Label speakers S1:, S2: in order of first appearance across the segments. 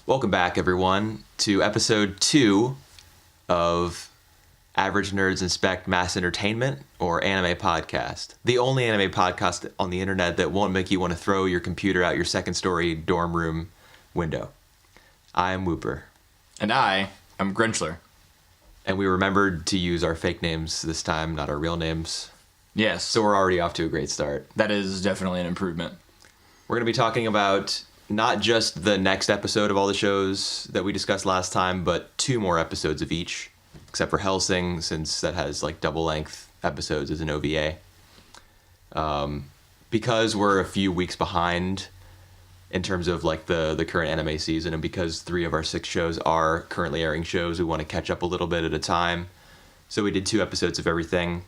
S1: Welcome back, everyone, to episode 2 of Average Nerds Inspect Mass Entertainment, or Anime Podcast. The only anime podcast on the internet that won't make you want to throw your computer out your second-story dorm room window. I am Whooper.
S2: And I am Grinchler.
S1: And we remembered to use our fake names this time, not our real names.
S2: Yes.
S1: So we're already off to a great start.
S2: That is definitely an improvement.
S1: We're going to be talking about not just the next episode of all the shows that we discussed last time, but 2 more episodes of each, except for Hellsing, since that has like double length episodes as an OVA. Because we're a few weeks behind in terms of like the current anime season, and because 3 of our 6 shows are currently airing shows, we want to catch up a little bit at a time. So we did 2 episodes of everything.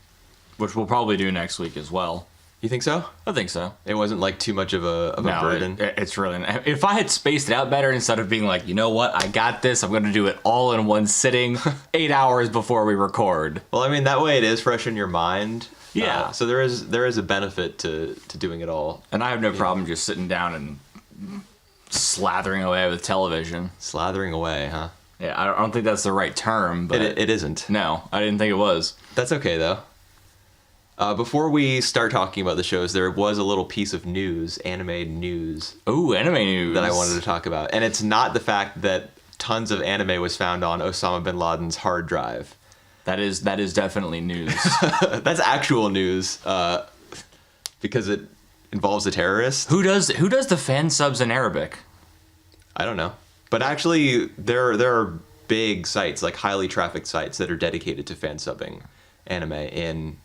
S2: Which we'll probably do next week as well.
S1: You think so?
S2: I think so.
S1: It wasn't like too much of a burden?
S2: It's really... If I had spaced it out better instead of being like, you know what, I got this, I'm going to do it all in one sitting 8 hours before we record.
S1: Well, I mean, that way it is fresh in your mind.
S2: Yeah.
S1: So there is a benefit to doing it all.
S2: And I have no problem just sitting down and slathering away with television.
S1: Slathering away, huh?
S2: Yeah, I don't think that's the right term, but...
S1: It isn't.
S2: No, I didn't think it was.
S1: That's okay, though. Before we start talking about the shows, there was a little piece of news, anime news.
S2: Ooh, anime news.
S1: That I wanted to talk about. And it's not the fact that tons of anime was found on Osama bin Laden's hard drive.
S2: That is definitely news.
S1: That's actual news, because it involves a terrorist.
S2: Who does the fan subs in Arabic?
S1: I don't know. But actually, there are big sites, like highly trafficked sites, that are dedicated to fan subbing anime in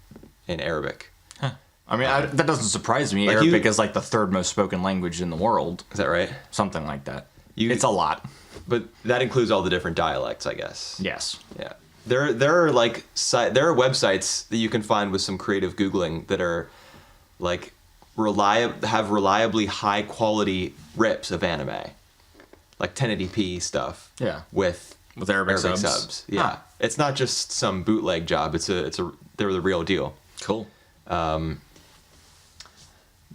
S1: Arabic.
S2: Huh. I mean, that doesn't surprise me.
S1: Like
S2: Arabic is like the 3rd most spoken language in the world.
S1: Is that right?
S2: Something like that. It's a lot.
S1: But that includes all the different dialects, I guess.
S2: Yes.
S1: Yeah. There are websites that you can find with some creative Googling that are like have reliably high quality rips of anime. Like 1080p stuff.
S2: Yeah.
S1: With
S2: Arabic subs.
S1: Yeah. Huh. It's not just some bootleg job. They're the real deal.
S2: Cool.
S1: But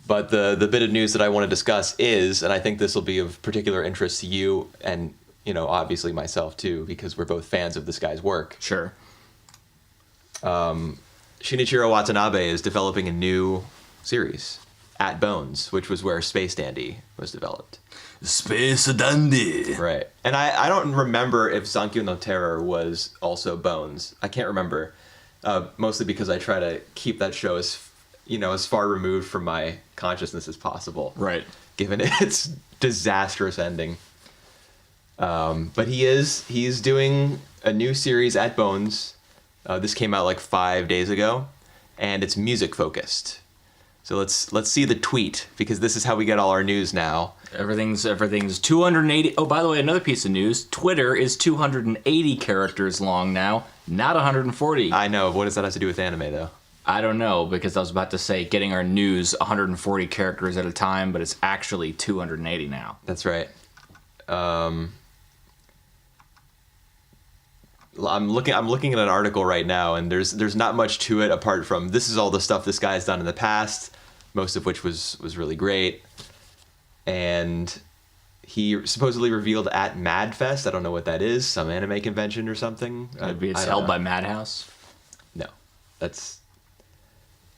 S1: the bit of news that I want to discuss is, and I think this will be of particular interest to you and, obviously myself too, because we're both fans of this guy's work.
S2: Sure.
S1: Shinichiro Watanabe is developing a new series, At Bones, which was where Space Dandy was developed.
S2: Space Dandy.
S1: Right. And I don't remember if Zankyo no Terror was also Bones. I can't remember. Mostly because I try to keep that show as far removed from my consciousness as possible.
S2: Right.
S1: Given its disastrous ending. But he's doing a new series At Bones. This came out like 5 days ago, and it's music focused. So let's see the tweet, because this is how we get all our news now.
S2: Everything's 280. Oh, by the way, another piece of news. Twitter is 280 characters long now, not 140.
S1: I know. What does that have to do with anime, though?
S2: I don't know, because I was about to say getting our news 140 characters at a time, but it's actually 280 now.
S1: That's right. I'm looking at an article right now, and there's not much to it apart from this is all the stuff this guy's done in the past, most of which was really great. And he supposedly revealed at MadFest. I don't know what that is. Some anime convention or something.
S2: Maybe it's held by Madhouse.
S1: No, that's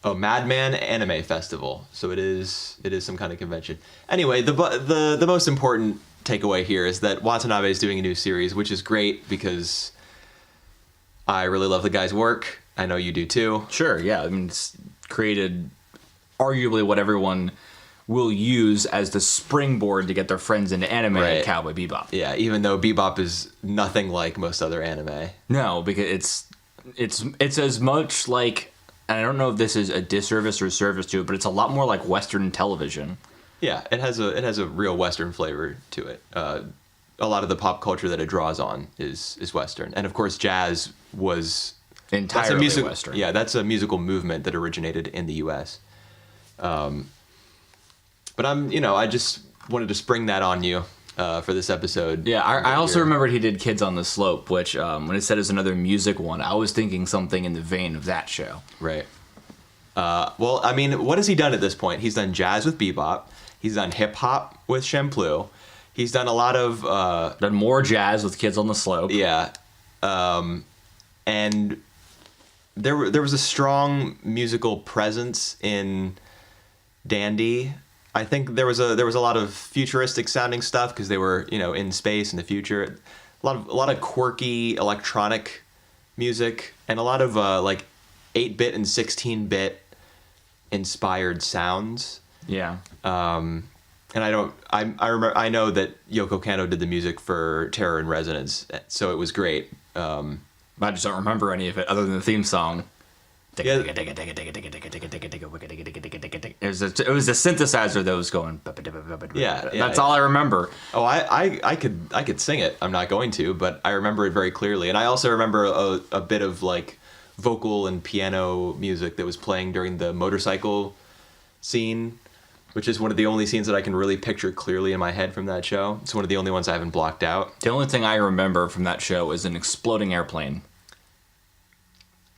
S1: Madman Anime Festival. So it is some kind of convention. Anyway, the most important takeaway here is that Watanabe is doing a new series, which is great because I really love the guy's work. I know you do too.
S2: Sure, yeah. I mean, it's created arguably what everyone will use as the springboard to get their friends into anime, right. Cowboy Bebop.
S1: Yeah, even though Bebop is nothing like most other anime.
S2: No, because it's as much like, and I don't know if this is a disservice or a service to it, but it's a lot more like Western television.
S1: Yeah, it has a real Western flavor to it. A lot of the pop culture that it draws on is Western, and of course, jazz was
S2: entirely Western.
S1: Yeah, that's a musical movement that originated in the U.S. But I just wanted to spring that on you for this episode.
S2: Yeah, I also remembered he did Kids on the Slope, which when it said it's another music one, I was thinking something in the vein of that show.
S1: Right. Well, I mean, what has he done at this point? He's done jazz with Bebop. He's done hip hop with Shampoo. He's done a lot of
S2: Done more jazz with Kids on the Slope.
S1: yeah, and there was a strong musical presence in Dandy. I think there was a lot of futuristic sounding stuff because they were in space in the future. A lot of quirky electronic music and a lot of like 8-bit and 16-bit inspired sounds.
S2: Yeah.
S1: And I know that Yoko Kanno did the music for Terror in Resonance, so it was great.
S2: I just don't remember any of it other than the theme song.
S1: Yeah.
S2: It was a synthesizer that was going.
S1: Yeah,
S2: That's all I remember.
S1: Oh, I could sing it. I'm not going to, but I remember it very clearly. And I also remember a bit of like vocal and piano music that was playing during the motorcycle scene, which is one of the only scenes that I can really picture clearly in my head from that show. It's one of the only ones I haven't blocked out.
S2: The only thing I remember from that show is an exploding airplane.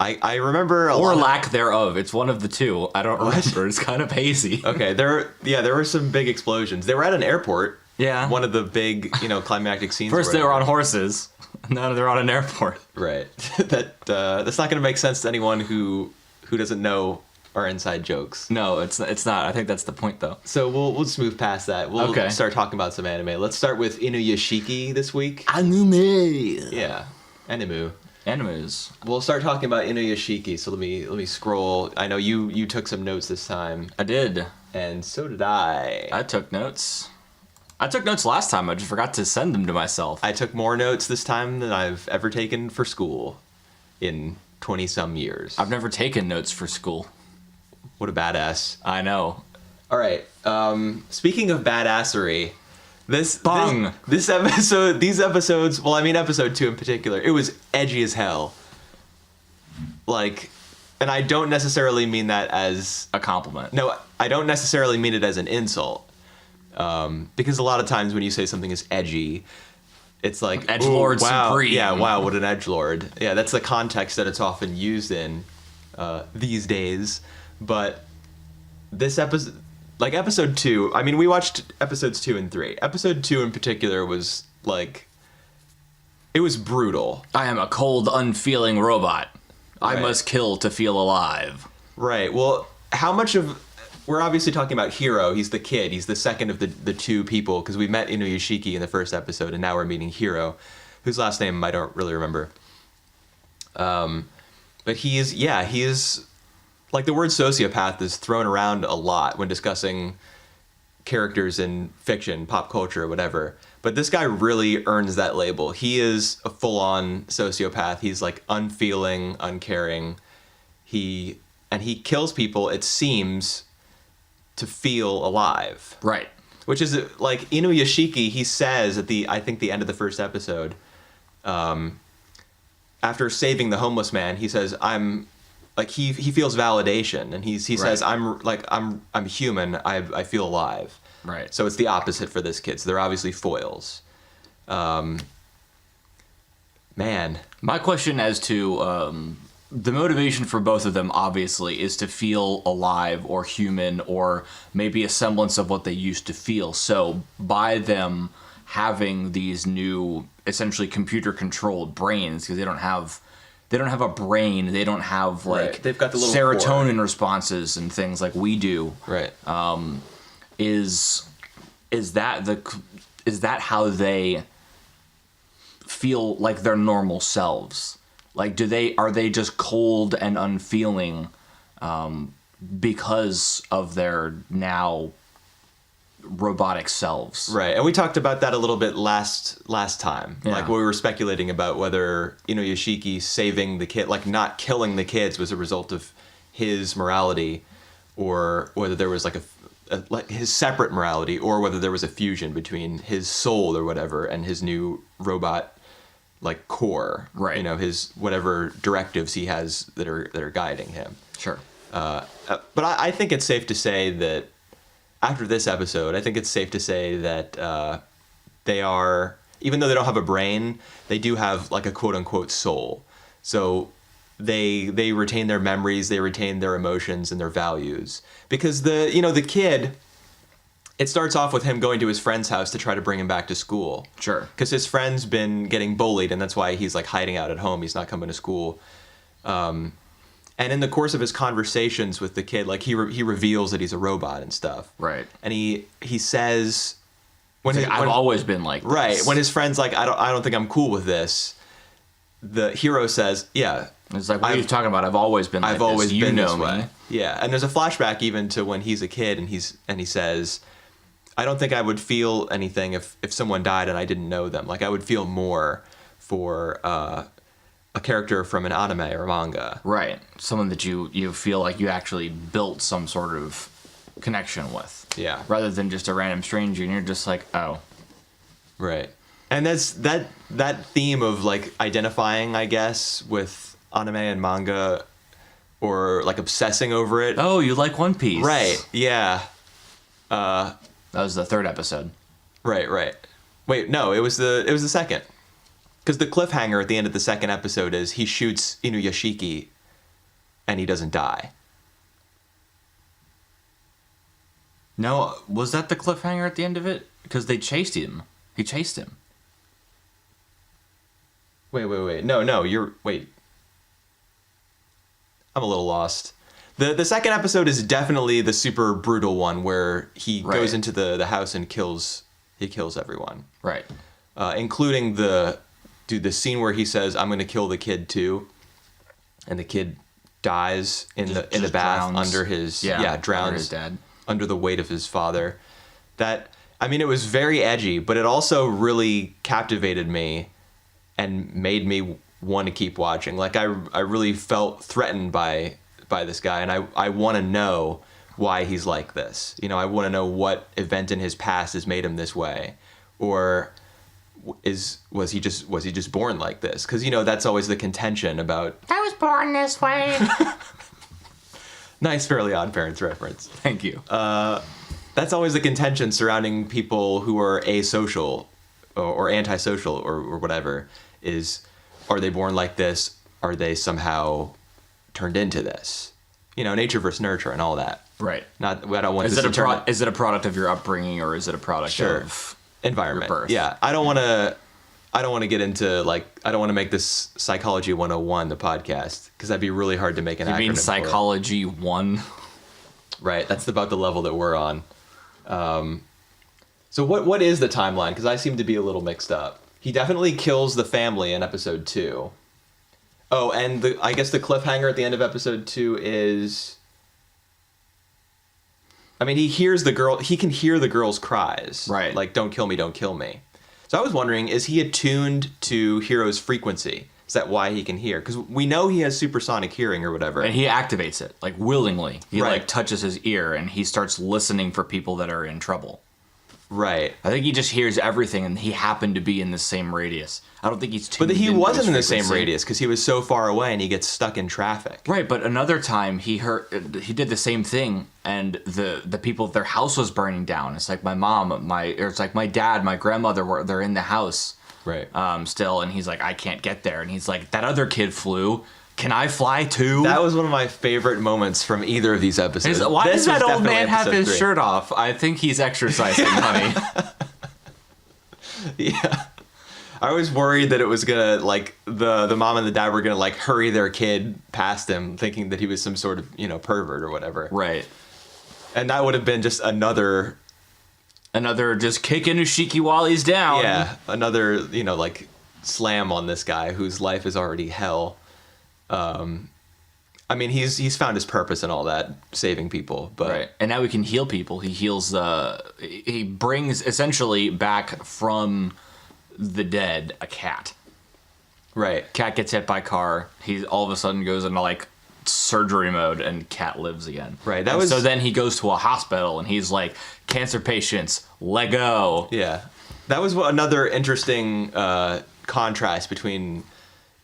S1: I remember
S2: or lack thereof. It's one of the two. I don't remember. It's kind of hazy.
S1: Okay, there were some big explosions. They were at an airport.
S2: Yeah.
S1: One of the big, climactic scenes.
S2: First they were on horses. Now they're on an airport.
S1: Right. That's not going to make sense to anyone who doesn't know our inside jokes.
S2: No, it's not. I think that's the point, though.
S1: So we'll just move past that. We'll start talking about some anime. Let's start with Inuyashiki this week.
S2: A.N.I.M.E.
S1: Yeah, A.N.I.M.E.
S2: Animes.
S1: We'll start talking about Inuyashiki. So let me scroll. I know you took some notes this time.
S2: I did.
S1: And so did I.
S2: I took notes. I took notes last time. I just forgot to send them to myself.
S1: I took more notes this time than I've ever taken for school in 20-some years.
S2: I've never taken notes for school.
S1: What a badass.
S2: I know.
S1: All right. Speaking of badassery, this episode, these episodes, well, I mean, episode 2 in particular, it was edgy as hell. Like, and I don't necessarily mean that as
S2: a compliment.
S1: No, I don't necessarily mean it as an insult. Because a lot of times when you say something is edgy, it's like
S2: edgelord supreme.
S1: Yeah, wow, what an edgelord. Yeah, that's the context that it's often used in these days. But this episode, like episode 2, I mean, we watched episodes 2 and 3. Episode 2 in particular was like, it was brutal.
S2: I am a cold, unfeeling robot.
S1: Right.
S2: I must kill to feel alive.
S1: Right. Well, how much of... We're obviously talking about Hiro. He's the kid. He's the second of the two people, because we met Inuyashiki in the first episode, and now we're meeting Hiro, whose last name I don't really remember. But he is... Like, the word sociopath is thrown around a lot when discussing characters in fiction, pop culture, whatever. But this guy really earns that label. He is a full-on sociopath. He's, like, unfeeling, uncaring. He kills people, it seems, to feel alive.
S2: Right.
S1: Which is, like, Inuyashiki, he says at the end of the first episode, after saving the homeless man, he says, I'm... Like, he feels validation, and he says, I'm human, I feel alive.
S2: Right.
S1: So it's the opposite for this kid. So they're obviously foils. Man.
S2: My question as to the motivation for both of them, obviously, is to feel alive or human or maybe a semblance of what they used to feel. So by them having these new, essentially computer-controlled brains, because they don't have a brain. They don't have like
S1: They've got the little
S2: serotonin
S1: core.
S2: Responses and things like we do.
S1: Right.
S2: Is that how they feel like their normal selves? Like, are they just cold and unfeeling because of their now robotic selves?
S1: Right, and we talked about that a little bit last time.
S2: Yeah.
S1: Like, we were speculating about whether Inuyashiki saving the kid, like not killing the kids, was a result of his morality, or whether there was like like his separate morality, or whether there was a fusion between his soul or whatever and his new robot like core.
S2: Right.
S1: His whatever directives he has that are guiding him.
S2: Sure.
S1: But I think it's safe to say that after this episode, I think it's safe to say that they are, even though they don't have a brain, they do have like a quote-unquote soul. So they retain their memories, they retain their emotions and their values. Because the kid, it starts off with him going to his friend's house to try to bring him back to school.
S2: Sure.
S1: Because his friend's been getting bullied, and that's why he's like hiding out at home. He's not coming to school. And in the course of his conversations with the kid, like he reveals that he's a robot and stuff.
S2: Right.
S1: And he says,
S2: I've always been like this.
S1: Right. When his friend's like, I don't think I'm cool with this. The hero says, yeah.
S2: It's like, what are you talking about? I've always been like this.
S1: I've always been
S2: this
S1: this
S2: me.
S1: way. Yeah. And there's a flashback even to when he's a kid, and he says, I don't think I would feel anything if someone died and I didn't know them. Like I would feel more for a character from an anime or manga.
S2: Right. Someone that you feel like you actually built some sort of connection with.
S1: Yeah.
S2: Rather than just a random stranger, and you're just like, oh.
S1: Right. And that's that theme of like identifying, I guess, with anime and manga, or like obsessing over it.
S2: Oh, you like One Piece.
S1: Right. Yeah.
S2: That was the third episode.
S1: Right. Wait, no, it was the second. Because the cliffhanger at the end of the second episode is he shoots Inuyashiki and he doesn't die.
S2: No, was that the cliffhanger at the end of it? Because they chased him. He chased him.
S1: Wait. No, wait. I'm a little lost. The second episode is definitely the super brutal one where he goes into the house and kills everyone.
S2: Right.
S1: Including the scene where he says, I'm going to kill the kid too. And the kid dies in the bath drowns. Under his drowns
S2: under his dad.
S1: Under the weight of his father. It was very edgy, but it also really captivated me and made me want to keep watching. Like I really felt threatened by this guy, and I want to know why he's like this. You know, I want to know what event in his past has made him this way, or was he just born like this? Because that's always the contention about.
S3: I was born this way.
S1: Nice Fairly Odd Parents reference.
S2: Thank you.
S1: That's always the contention surrounding people who are asocial or antisocial or whatever. Are they born like this? Are they somehow turned into this? Nature versus nurture and all that.
S2: Right.
S1: I don't want
S2: is it a product of your upbringing, or is it a product of
S1: environment?
S2: Your birth? Yeah.
S1: I don't want to get into I don't want to make this Psychology 101 the podcast, because that'd be really hard to make an acronym.
S2: You mean Psychology 1?
S1: Right. That's about the level that we're on. So what is the timeline? Because I seem to be a little mixed up. He definitely kills the family in episode 2. Oh, and I guess the cliffhanger at the end of episode 2 is, he hears the girl. He can hear the girl's cries.
S2: Right.
S1: Like, don't kill me, don't kill me. So I was wondering, is he attuned to Hiro's frequency? Is that why he can hear? Because we know he has supersonic hearing or whatever.
S2: And he activates it, like, willingly. He, touches his ear, and he starts listening for people that are in trouble.
S1: Right.
S2: I think he just hears everything, and he happened to be in the same radius. I don't think he's tuned
S1: But he
S2: into
S1: wasn't
S2: his
S1: in the
S2: frequency.
S1: same radius, because he was so far away, and he gets stuck in traffic.
S2: Right, but another time he did the same thing, and the people, their house was burning down. It's like my mom, it's like my dad, my grandmother, they're in the house.
S1: Right.
S2: Still, and he's like, I can't get there. And he's like, that other kid flew. Can I fly too?
S1: That was one of my favorite moments from either of these episodes.
S2: Why does that old man have his
S1: 3.
S2: shirt off? I think he's exercising, honey.
S1: Yeah. I was worried that it was gonna, like, the mom and the dad were gonna, like, hurry their kid past him, thinking that he was some sort of, pervert or whatever.
S2: Right.
S1: And that would have been just another
S2: just kick Inuyashiki while he's down.
S1: Yeah. Another, like, slam on this guy whose life is already hell. He's found his purpose and all that, saving people, but
S2: right. And now he can heal people. He heals. He brings essentially back from the dead a cat.
S1: Right.
S2: Cat gets hit by car. He all of a sudden goes into like surgery mode, and cat lives again.
S1: Right.
S2: So then he goes to a hospital, and he's like, cancer patients, let go.
S1: Yeah. That was another interesting contrast between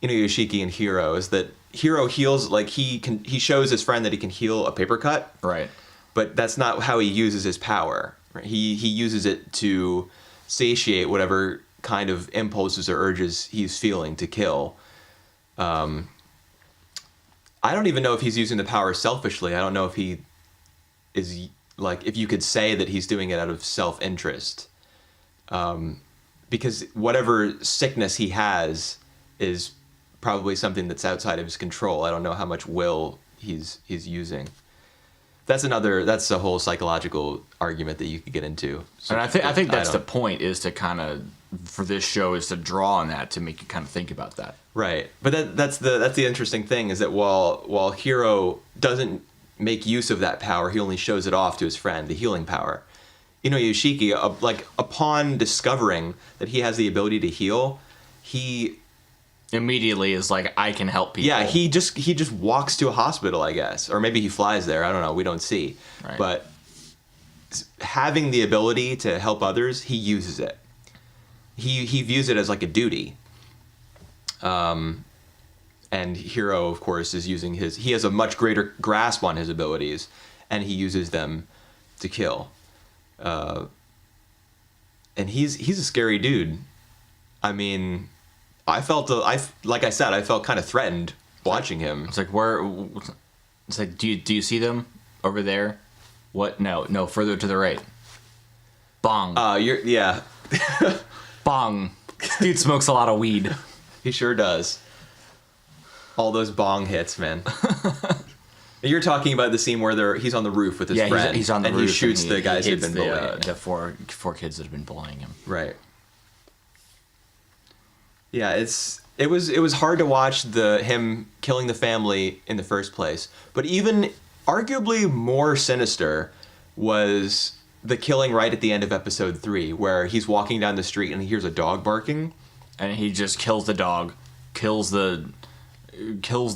S1: Inuyashiki and Hiro, is that Hiro heals, like, he shows his friend that he can heal a paper cut.
S2: Right.
S1: But that's not how he uses his power. Right? He uses it to satiate whatever kind of impulses or urges he's feeling to kill. I don't even know if he's using the power selfishly. I don't know if he is like if you could say that he's doing it out of self-interest, because whatever sickness he has is probably something that's outside of his control. I don't know how much will he's using. That's a whole psychological argument that you could get into. So
S2: and I think that's the point, is to kind of, for this show, is to draw on that to make you kind of think about that.
S1: Right. But that's the interesting thing, is that while Hiro doesn't make use of that power, he only shows it off to his friend, the healing power. Inuyashiki, like upon discovering that he has the ability to heal, he
S2: immediately is like, I can help people.
S1: Yeah, he just walks to a hospital, I guess, or maybe he flies there. I don't know. We don't see.
S2: Right.
S1: But having the ability to help others, he uses it. He views it as like a duty. And Hiro, of course, is using he has a much greater grasp on his abilities, and he uses them to kill. And he's a scary dude. I mean, I felt kind of threatened watching him.
S2: It's like, it's like, do you see them over there? What? No, further to the right. Bong.
S1: Yeah.
S2: Bong. Dude smokes a lot of weed.
S1: He sure does. All those bong hits, man. You're talking about the scene where he's on the roof with his friend.
S2: He's on the roof.
S1: And he shoots the guys who've been bullying him.
S2: The four kids that have been bullying him.
S1: Right. Yeah, it was hard to watch him killing the family in the first place. But even arguably more sinister was the killing right at the end of episode 3, where he's walking down the street and he hears a dog barking.
S2: And he just kills the dog, kills the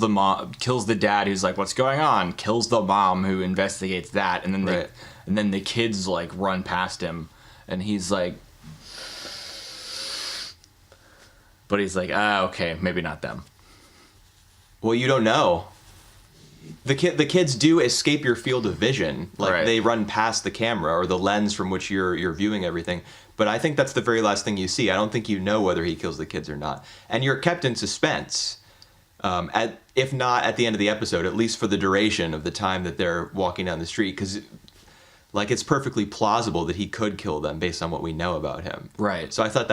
S2: mom, kills the dad who's like, what's going on? Kills the mom who investigates that, and then the kids like run past him, and he's like, but he's like, okay, maybe not them.
S1: Well, you don't know. The kids do escape your field of vision, like they run past the camera or the lens from which you're viewing everything. But I think that's the very last thing you see. I don't think you know whether he kills the kids or not, and you're kept in suspense. If not at the end of the episode, at least for the duration of the time that they're walking down the street, because like it's perfectly plausible that he could kill them based on what we know about him.
S2: Right.
S1: So I thought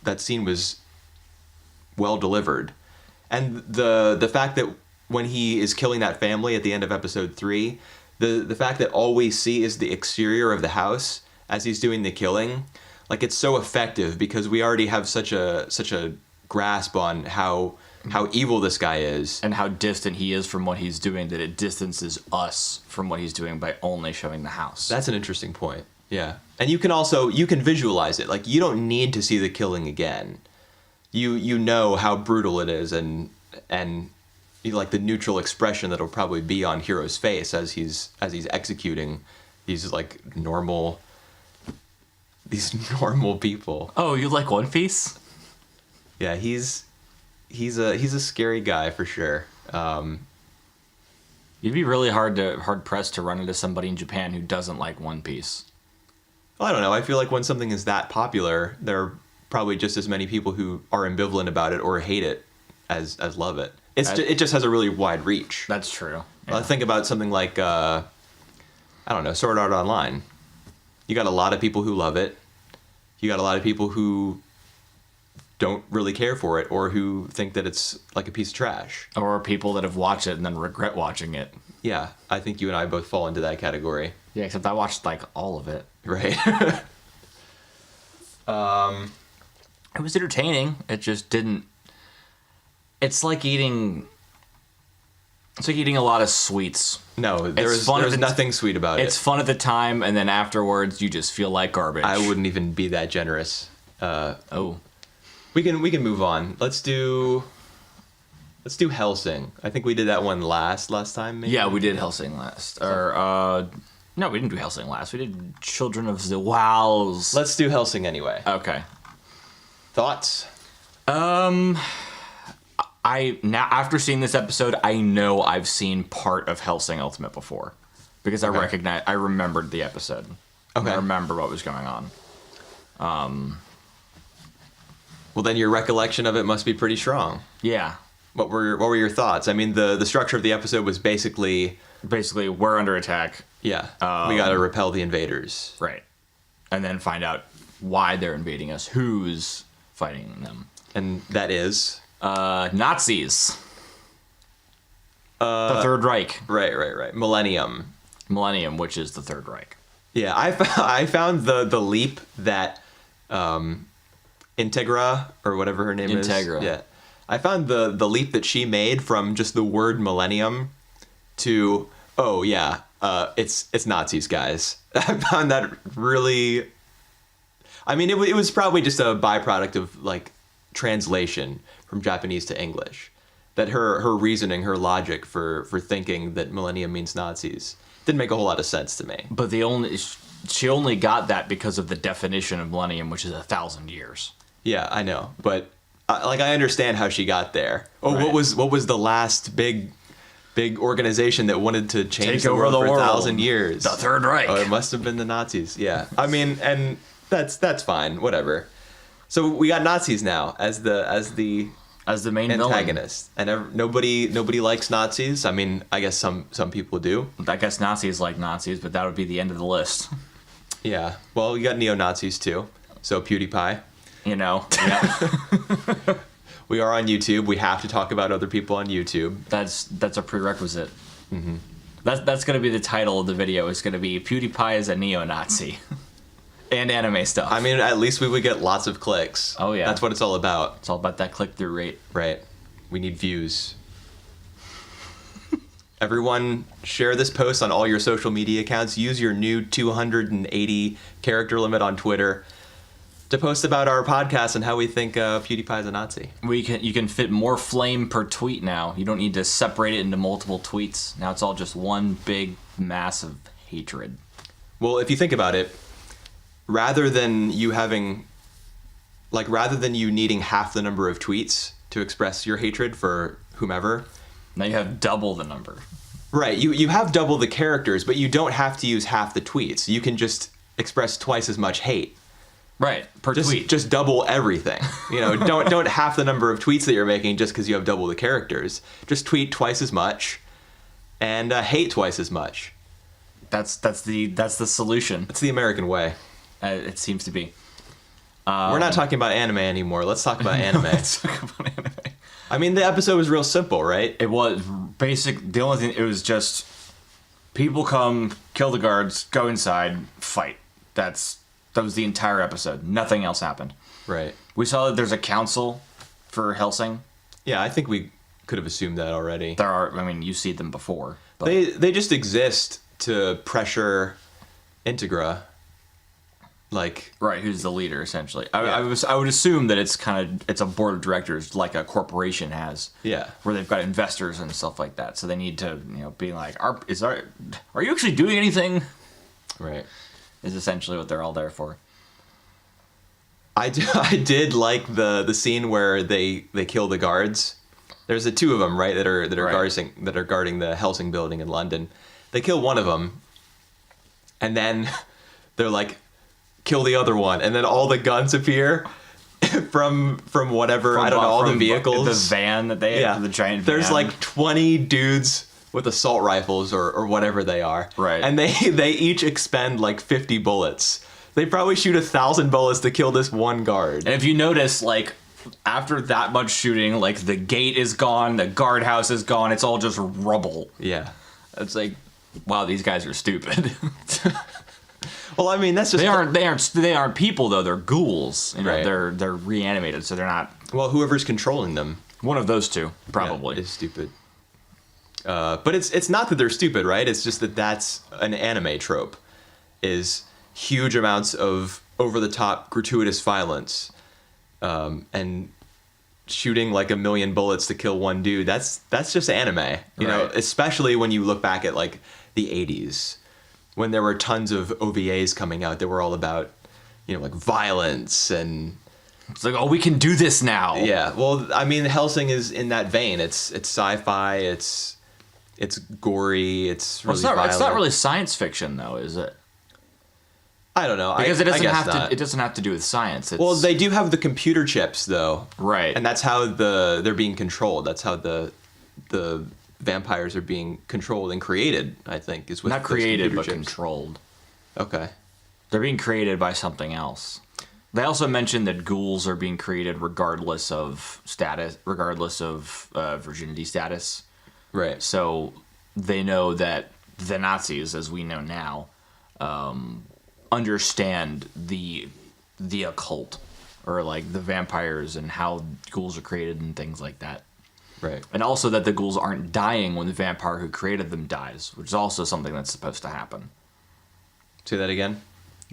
S1: that scene was well delivered. And the fact that when he is killing that family at the end of episode 3, the fact that all we see is the exterior of the house as he's doing the killing, like it's so effective because we already have such a grasp on how evil this guy is
S2: and how distant he is from what he's doing, that it distances us from what he's doing by only showing the house.
S1: That's an interesting point. Yeah. And you can visualize it. Like, you don't need to see the killing again. You know how brutal it is, and you like the neutral expression that'll probably be on Hiro's face as he's executing these like normal people.
S2: Oh, you like One Piece?
S1: Yeah, he's a scary guy for sure.
S2: You'd be really hard pressed to run into somebody in Japan who doesn't like One Piece.
S1: Well, I don't know. I feel like when something is that popular, there are probably just as many people who are ambivalent about it or hate it as love it. It just has a really wide reach.
S2: That's true.
S1: Yeah. Well, think about something like I don't know, Sword Art Online. You got a lot of people who love it. You got a lot of people who don't really care for it, or who think that it's like a piece of trash.
S2: Or people that have watched it and then regret watching it.
S1: Yeah, I think you and I both fall into that category.
S2: Yeah, except I watched like all of it.
S1: Right.
S2: It was entertaining. It just didn't. It's like eating a lot of sweets.
S1: No, there's nothing sweet about it.
S2: It's fun at the time, and then afterwards, you just feel like garbage.
S1: I wouldn't even be that generous. We can move on. Let's do Hellsing. I think we did that one last time. Maybe?
S2: Yeah, we did Hellsing last. No, we didn't do Hellsing last. We did Children of the Wows.
S1: Let's do Hellsing anyway.
S2: Okay.
S1: Thoughts?
S2: After seeing this episode, I know I've seen part of Hellsing Ultimate before, because I remembered the episode.
S1: Okay.
S2: I remember what was going on.
S1: Well, then your recollection of it must be pretty strong.
S2: Yeah.
S1: What were your thoughts? I mean, the structure of the episode was basically
S2: we're under attack.
S1: Yeah, we got to repel the invaders.
S2: Right. And then find out why they're invading us, who's fighting them.
S1: And that is?
S2: Nazis. The Third Reich.
S1: Right.
S2: Millennium, which is the Third Reich.
S1: Yeah, I found the leap that Integra, or whatever her name is.
S2: Integra.
S1: Yeah. I found the leap that she made from just the word millennium to, oh, yeah, it's Nazis, guys. I found that really... I mean, it was probably just a byproduct of, like, translation from Japanese to English. That her reasoning, her logic for thinking that millennium means Nazis didn't make a whole lot of sense to me.
S2: But she only got that because of the definition of millennium, which is 1,000 years.
S1: Yeah, I know. But, I understand how she got there. Oh, right. What was the last big organization that wanted to change the world for 1,000 years?
S2: The Third Reich.
S1: Oh, it must have been the Nazis. Yeah. I mean, and that's fine. Whatever. So we got Nazis now as the
S2: main
S1: antagonist,
S2: villain.
S1: And nobody likes Nazis. I mean, I guess some people do.
S2: I guess Nazis like Nazis, but that would be the end of the list.
S1: Yeah. Well, you got neo-Nazis too. So PewDiePie.
S2: You know. Yeah.
S1: We are on YouTube. We have to talk about other people on YouTube.
S2: That's a prerequisite. Mm-hmm. That's going to be the title of the video. It's going to be PewDiePie is a neo-Nazi. And anime stuff.
S1: I mean, at least we would get lots of clicks.
S2: Oh, yeah.
S1: That's what it's all about.
S2: It's all about that click-through rate.
S1: Right. We need views. Everyone, share this post on all your social media accounts. Use your new 280 character limit on Twitter to post about our podcast and how we think PewDiePie is a Nazi.
S2: You can fit more flame per tweet now. You don't need to separate it into multiple tweets. Now it's all just one big mass of hatred.
S1: Well, if you think about it, rather than you needing half the number of tweets to express your hatred for whomever,
S2: now you have double the number.
S1: Right. You have double the characters, but you don't have to use half the tweets. You can just express twice as much hate.
S2: Right. Per tweet.
S1: Just double everything. Don't half the number of tweets that you're making just because you have double the characters. Just tweet twice as much and hate twice as much.
S2: That's the solution.
S1: It's the American way.
S2: It seems to be.
S1: We're not talking about anime anymore. Let's talk about anime.
S2: Let's talk about anime.
S1: I mean, the episode was real simple, right?
S2: It was basic. The only thing, it was just people come, kill the guards, go inside, fight. That was the entire episode. Nothing else happened.
S1: Right.
S2: We saw that there's a council for Hellsing.
S1: Yeah, I think we could have assumed that already.
S2: You see them before. But
S1: They just exist to pressure Integra.
S2: Right, who's the leader essentially?
S1: Yeah.
S2: I would assume that it's a board of directors like a corporation has.
S1: Yeah.
S2: Where they've got investors and stuff like that. So they need to, be like, are you actually doing anything?
S1: Right.
S2: Is essentially what they're all there for.
S1: I did like the scene where they kill the guards. There's the two of them, right, that are right. guarding the Hellsing building in London. They kill one of them, and then they're like, kill the other one, and then all the guns appear from whatever, I don't know, all the vehicles.
S2: The van that they have, the giant van.
S1: There's like 20 dudes with assault rifles or whatever they are.
S2: Right.
S1: And they each expend like 50 bullets. They probably shoot 1,000 bullets to kill this one guard.
S2: And if you notice, after that much shooting, the gate is gone, the guardhouse is gone, it's all just rubble.
S1: Yeah.
S2: It's like, wow, these guys are stupid.
S1: Well, I mean, that's just
S2: they aren't people though. They're ghouls.
S1: Right.
S2: They're reanimated, so they're not.
S1: Well, whoever's controlling them,
S2: one of those two probably
S1: is stupid. But it's not that they're stupid, right? It's just that that's an anime trope, is huge amounts of over the top gratuitous violence, and shooting like 1 million bullets to kill one dude. That's just anime, you know. Especially when you look back at the 80s. When there were tons of OVAs coming out that were all about, violence and...
S2: It's like, oh, we can do this now.
S1: Yeah, well, I mean, Hellsing is in that vein. It's sci-fi, it's gory, it's really violent.
S2: It's not really science fiction, though, is it?
S1: I don't know.
S2: Because it
S1: I
S2: doesn't
S1: guess
S2: have
S1: not.
S2: to. It doesn't have to do with science. It's,
S1: Well, they do have the computer chips, though,
S2: right,
S1: and that's how they're being controlled. That's how the vampires are being controlled and created. I think is with
S2: not
S1: those
S2: created but
S1: computer chips.
S2: controlled.
S1: Okay.
S2: They're being created by something else. They also mentioned that ghouls are being created regardless of status, regardless of virginity status.
S1: Right.
S2: So they know that the Nazis, as we know now, understand the occult, or like the vampires and how ghouls are created and things like that.
S1: Right.
S2: And also that the ghouls aren't dying when the vampire who created them dies, which is also something that's supposed to happen.
S1: Say that again.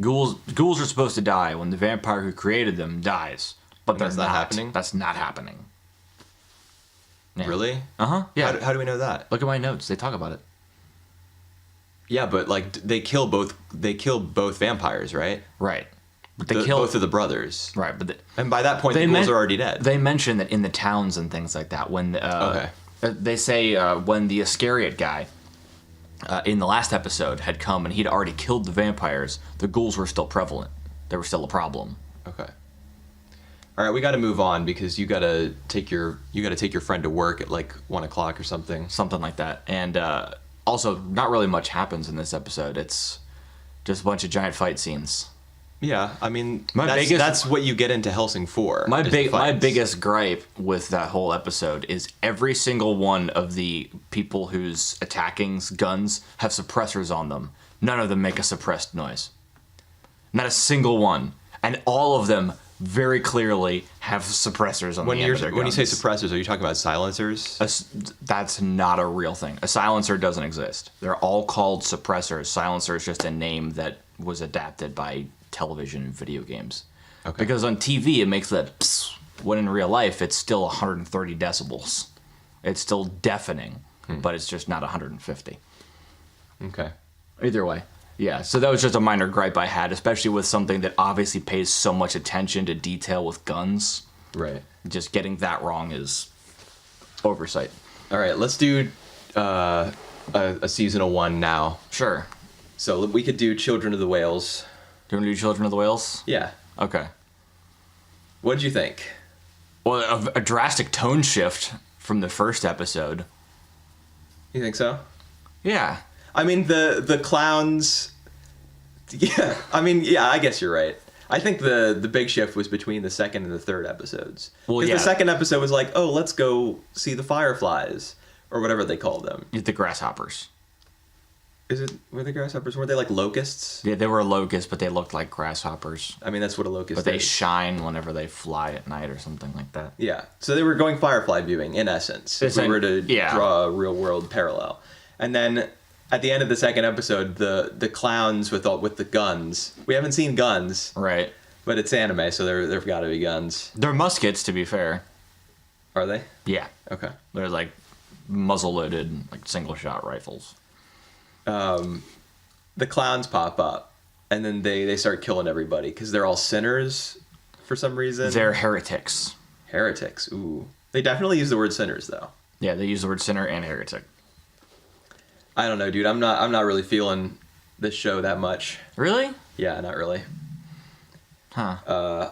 S2: Ghouls are supposed to die when the vampire who created them dies, but
S1: that's not happening?
S2: That's not happening. Yeah.
S1: Really?
S2: Uh-huh. Yeah.
S1: How do we know that?
S2: Look at my notes. They talk about it.
S1: Yeah, but like they kill both vampires, right?
S2: Right. But they kill
S1: both of the brothers.
S2: Right,
S1: And by that point, the ghouls are already dead.
S2: They mention that in the towns and things like that, when they say when the Iscariot guy in the last episode had come and he'd already killed the vampires, the ghouls were still prevalent. They were still a problem.
S1: Okay. All right, we got to move on because you got to take your friend to work at like 1:00 or something.
S2: Something like that. And also, not really much happens in this episode. It's just a bunch of giant fight scenes.
S1: Yeah, I mean,
S2: That's
S1: that's what you get into Hellsing for.
S2: My biggest gripe with that whole episode is every single one of the people who's attacking guns have suppressors on them. None of them make a suppressed noise. Not a single one. And all of them very clearly have suppressors on the end of their guns.
S1: When you say suppressors, are you talking about silencers?
S2: That's not a real thing. A silencer doesn't exist. They're all called suppressors. Silencer is just a name that was adapted by television and video games. Okay. Because on TV it makes that psst, when in real life it's still 130 decibels. It's still deafening, but it's just not 150.
S1: Okay.
S2: Either way. Yeah, so that was just a minor gripe I had, especially with something that obviously pays so much attention to detail with guns.
S1: Right.
S2: Just getting that wrong is oversight.
S1: All right, let's do a seasonal one now.
S2: Sure.
S1: So we could do Children of the Whales.
S2: Do you want to do Children of the Whales?
S1: Yeah.
S2: Okay.
S1: What did you think?
S2: Well, a drastic tone shift from the first episode.
S1: You think so?
S2: Yeah.
S1: I mean, the clowns... Yeah, I mean, yeah, I guess you're right. I think the big shift was between the second and the third episodes.
S2: Well,
S1: because the second episode was like, oh, let's go see the fireflies, or whatever they called them.
S2: The grasshoppers.
S1: Were they grasshoppers? Were they like locusts?
S2: Yeah, they were locusts, but they looked like grasshoppers.
S1: I mean, that's what a locust is.
S2: But they shine whenever they fly at night or something like that.
S1: Yeah, so they were going firefly viewing, in essence, if we were to draw a real-world parallel. And then, at the end of the second episode, the clowns with the guns. We haven't seen guns.
S2: Right.
S1: But it's anime, so there've got to be guns.
S2: They're muskets, to be fair.
S1: Are they?
S2: Yeah.
S1: Okay.
S2: They're like muzzle-loaded, like single-shot rifles.
S1: The clowns pop up, and then they start killing everybody because they're all sinners for some reason.
S2: They're heretics.
S1: Heretics. Ooh. They definitely use the word sinners, though.
S2: Yeah, they use the word sinner and heretic.
S1: I don't know, dude. I'm not really feeling this show that much.
S2: Really?
S1: Yeah, not really.
S2: Huh.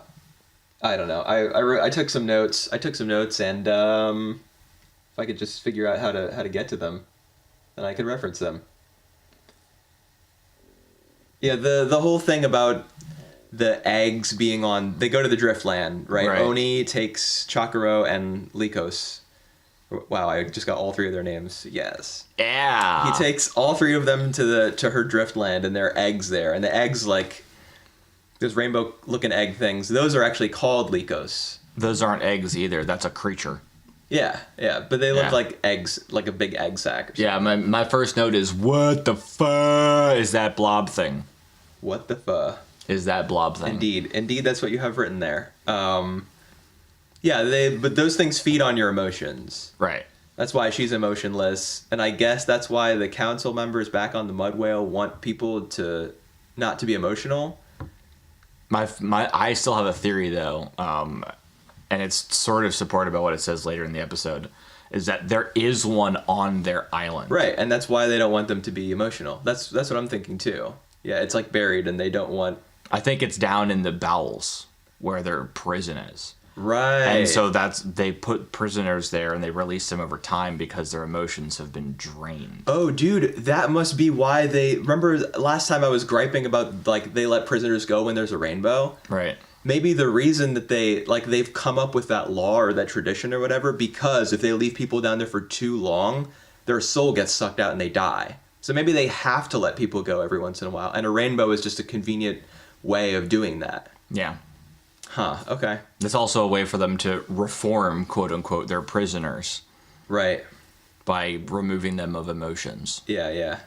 S1: I don't know. I took some notes. And if I could just figure out how to get to them, then I could reference them. Yeah, the whole thing about the eggs being on... They go to the Driftland, right? Oni takes Chakuro and Lycos. Wow, I just got all three of their names. Yes.
S2: Yeah.
S1: He takes all three of them to her Driftland, and there are eggs there. And the eggs, like... Those rainbow-looking egg things, those are actually called Lycos.
S2: Those aren't eggs either. That's a creature.
S1: Yeah, but they look like eggs, like a big egg sack or something.
S2: Yeah, my first note is, what the fuck is that blob thing?
S1: What the fuck?
S2: Is that blob thing?
S1: Indeed, that's what you have written there. But those things feed on your emotions.
S2: Right.
S1: That's why she's emotionless, and I guess that's why the council members back on the Mud Whale want people to not to be emotional.
S2: I still have a theory though, and it's sort of supported by what it says later in the episode, is that there is one on their island.
S1: Right, and that's why they don't want them to be emotional. That's what I'm thinking too. Yeah, it's like buried, and they don't want.
S2: I think it's down in the bowels where their prison is.
S1: Right.
S2: And so they put prisoners there and they release them over time because their emotions have been drained.
S1: Oh, dude, that must be why they... Remember last time I was griping about, like, they let prisoners go when there's a rainbow?
S2: Right.
S1: Maybe the reason that they've come up with that law or that tradition or whatever, because if they leave people down there for too long, their soul gets sucked out and they die. So maybe they have to let people go every once in a while. And a rainbow is just a convenient way of doing that.
S2: Yeah.
S1: Huh, okay.
S2: It's also a way for them to reform, quote unquote, their prisoners.
S1: Right.
S2: By removing them of emotions.
S1: Yeah.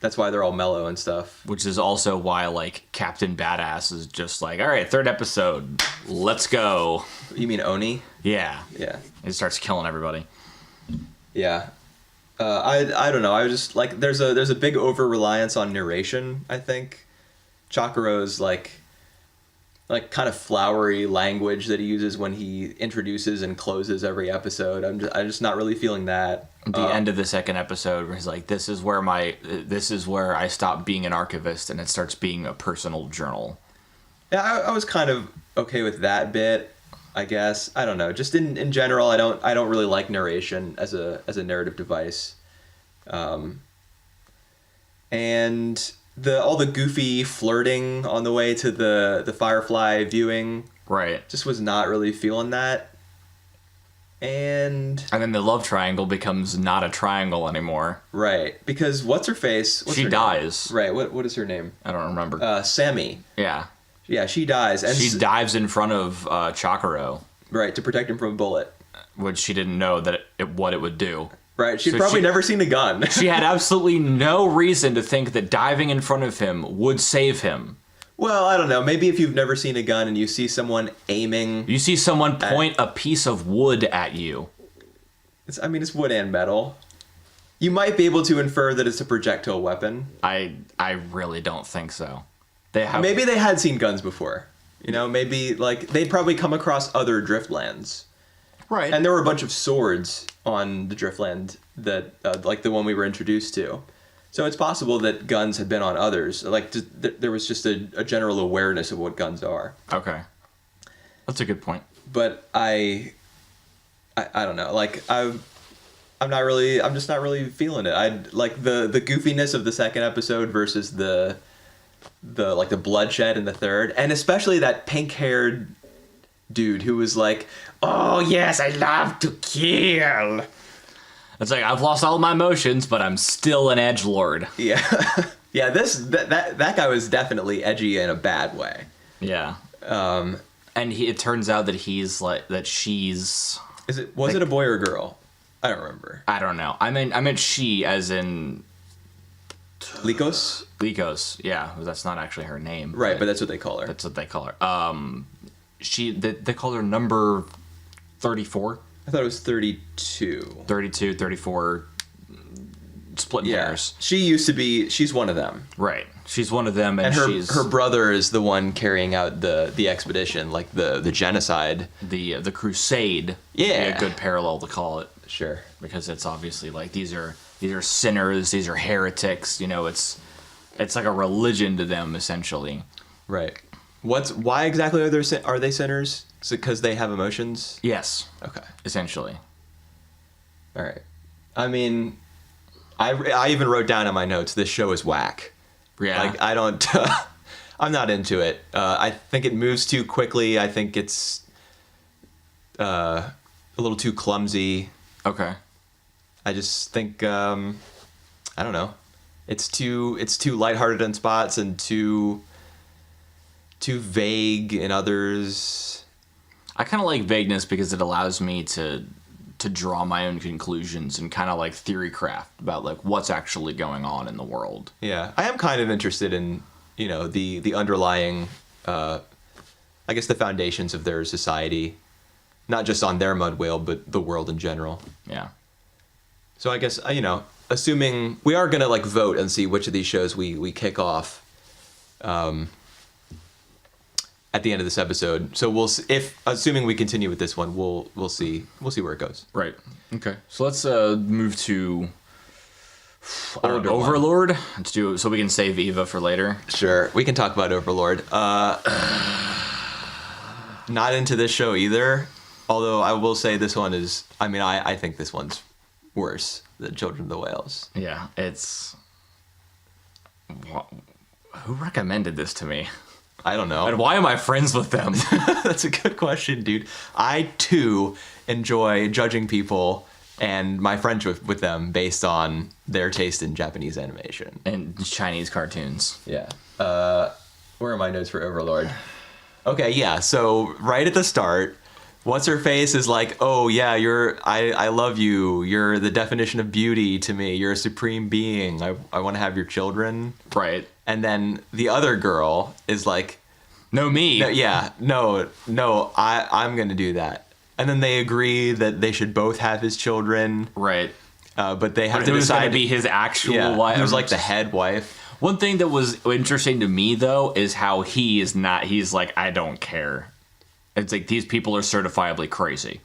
S1: That's why they're all mellow and stuff.
S2: Which is also why, like, Captain Badass is just like, all right, 3rd episode, let's go.
S1: You mean Oni?
S2: Yeah.
S1: Yeah.
S2: It starts killing everybody.
S1: Yeah. I don't know. I was just, like, there's a big over-reliance on narration, I think. Chakaro's, like kind of flowery language that he uses when he introduces and closes every episode. I'm just not really feeling that.
S2: The end of the 2nd episode where he's like, this is where I stop being an archivist and it starts being a personal journal.
S1: Yeah, I was kind of okay with that bit, I guess. I don't know. Just in general, I don't really like narration as a narrative device. And all the goofy flirting on the way to the Firefly viewing,
S2: right,
S1: just was not really feeling that. And
S2: then the love triangle becomes not a triangle anymore.
S1: Right, because what's her face?
S2: She dies.
S1: Right, what is her name?
S2: I don't remember.
S1: Sammy.
S2: Yeah.
S1: Yeah, she dies. And
S2: she dives in front of Chakaro.
S1: Right, to protect him from a bullet.
S2: Which she didn't know what it would do.
S1: Right, she'd probably never seen a gun.
S2: She had absolutely no reason to think that diving in front of him would save him.
S1: Well, I don't know. Maybe if you've never seen a gun and you see someone aiming...
S2: You see someone point a piece of wood at you.
S1: It's wood and metal. You might be able to infer that it's a projectile weapon.
S2: I really don't think so.
S1: Maybe they had seen guns before. You know, maybe, like, they'd probably come across other driftlands.
S2: Right.
S1: And there were a bunch of swords on the driftland that, like the one we were introduced to. So it's possible that guns had been on others. Like, there was just a general awareness of what guns are.
S2: Okay. That's a good point.
S1: But I don't know. Like, I'm just not really feeling it. I like the goofiness of the 2nd episode versus the bloodshed in the 3rd. And especially that pink-haired dude who was like, oh yes, I love to kill.
S2: It's like, I've lost all my emotions, but I'm still an edgelord.
S1: Yeah. Yeah, that guy was definitely edgy in a bad way.
S2: Yeah. And it turns out that she's...
S1: Was it a boy or a girl? I don't remember.
S2: I don't know. I meant she as in...
S1: Lycos?
S2: Lycos, yeah. That's not actually her name.
S1: Right, but that's what they call her.
S2: That's what they call her. They call her number 34.
S1: I thought it was 32.
S2: 32, 34, splitting hairs.
S1: She's one of them.
S2: Right. She's one of them, and
S1: her brother is the one carrying out the expedition, like the genocide.
S2: The crusade.
S1: Yeah.
S2: Would be a good parallel to call it.
S1: Sure.
S2: Because it's obviously like these are sinners, these are heretics, you know, it's like a religion to them, essentially.
S1: Right. Why exactly are they sinners? Is it because they have emotions?
S2: Yes.
S1: Okay.
S2: Essentially.
S1: All right. I mean, I even wrote down in my notes, this show is whack.
S2: Yeah.
S1: Like, I don't... I'm not into it. I think it moves too quickly. I think it's a little too clumsy.
S2: Okay.
S1: I just think, I don't know. It's too lighthearted in spots and too vague in others.
S2: I kind of like vagueness because it allows me to draw my own conclusions and kind of like theory craft about like what's actually going on in the world.
S1: Yeah, I am kind of interested in, you know, the underlying, I guess the foundations of their society, not just on their mud whale, but the world in general.
S2: Yeah.
S1: So I guess, you know, assuming we are gonna like vote and see which of these shows we kick off. At the end of this episode, so assuming we continue with this one, we'll see where it goes.
S2: Right. Okay. So let's move to
S1: Older one.
S2: Overlord. Let's do it so we can save Eva for later.
S1: Sure, we can talk about Overlord. Not into this show either. Although I will say this one is. I mean, I think this one's worse than Children of the Whales.
S2: Yeah, it's. Who recommended this to me?
S1: I don't know.
S2: And why am I friends with them?
S1: That's a good question, dude. I too enjoy judging people and my friendship with them based on their taste in Japanese animation
S2: And Chinese cartoons.
S1: Yeah. Where are my notes for Overlord? Okay, yeah. So right at the start, what's her face is like, "Oh yeah, I love you. You're the definition of beauty to me. You're a supreme being. I want to have your children."
S2: Right.
S1: And then the other girl is like,
S2: No, me.
S1: no, I'm gonna do that. And then they agree that they should both have his children.
S2: Right.
S1: But they have
S2: But
S1: to
S2: it was going
S1: decide.
S2: to be his actual
S1: Yeah,
S2: wife.
S1: who's like the head wife.
S2: One thing that was interesting to me, though, is how he's like, I don't care. It's like, these people are certifiably crazy.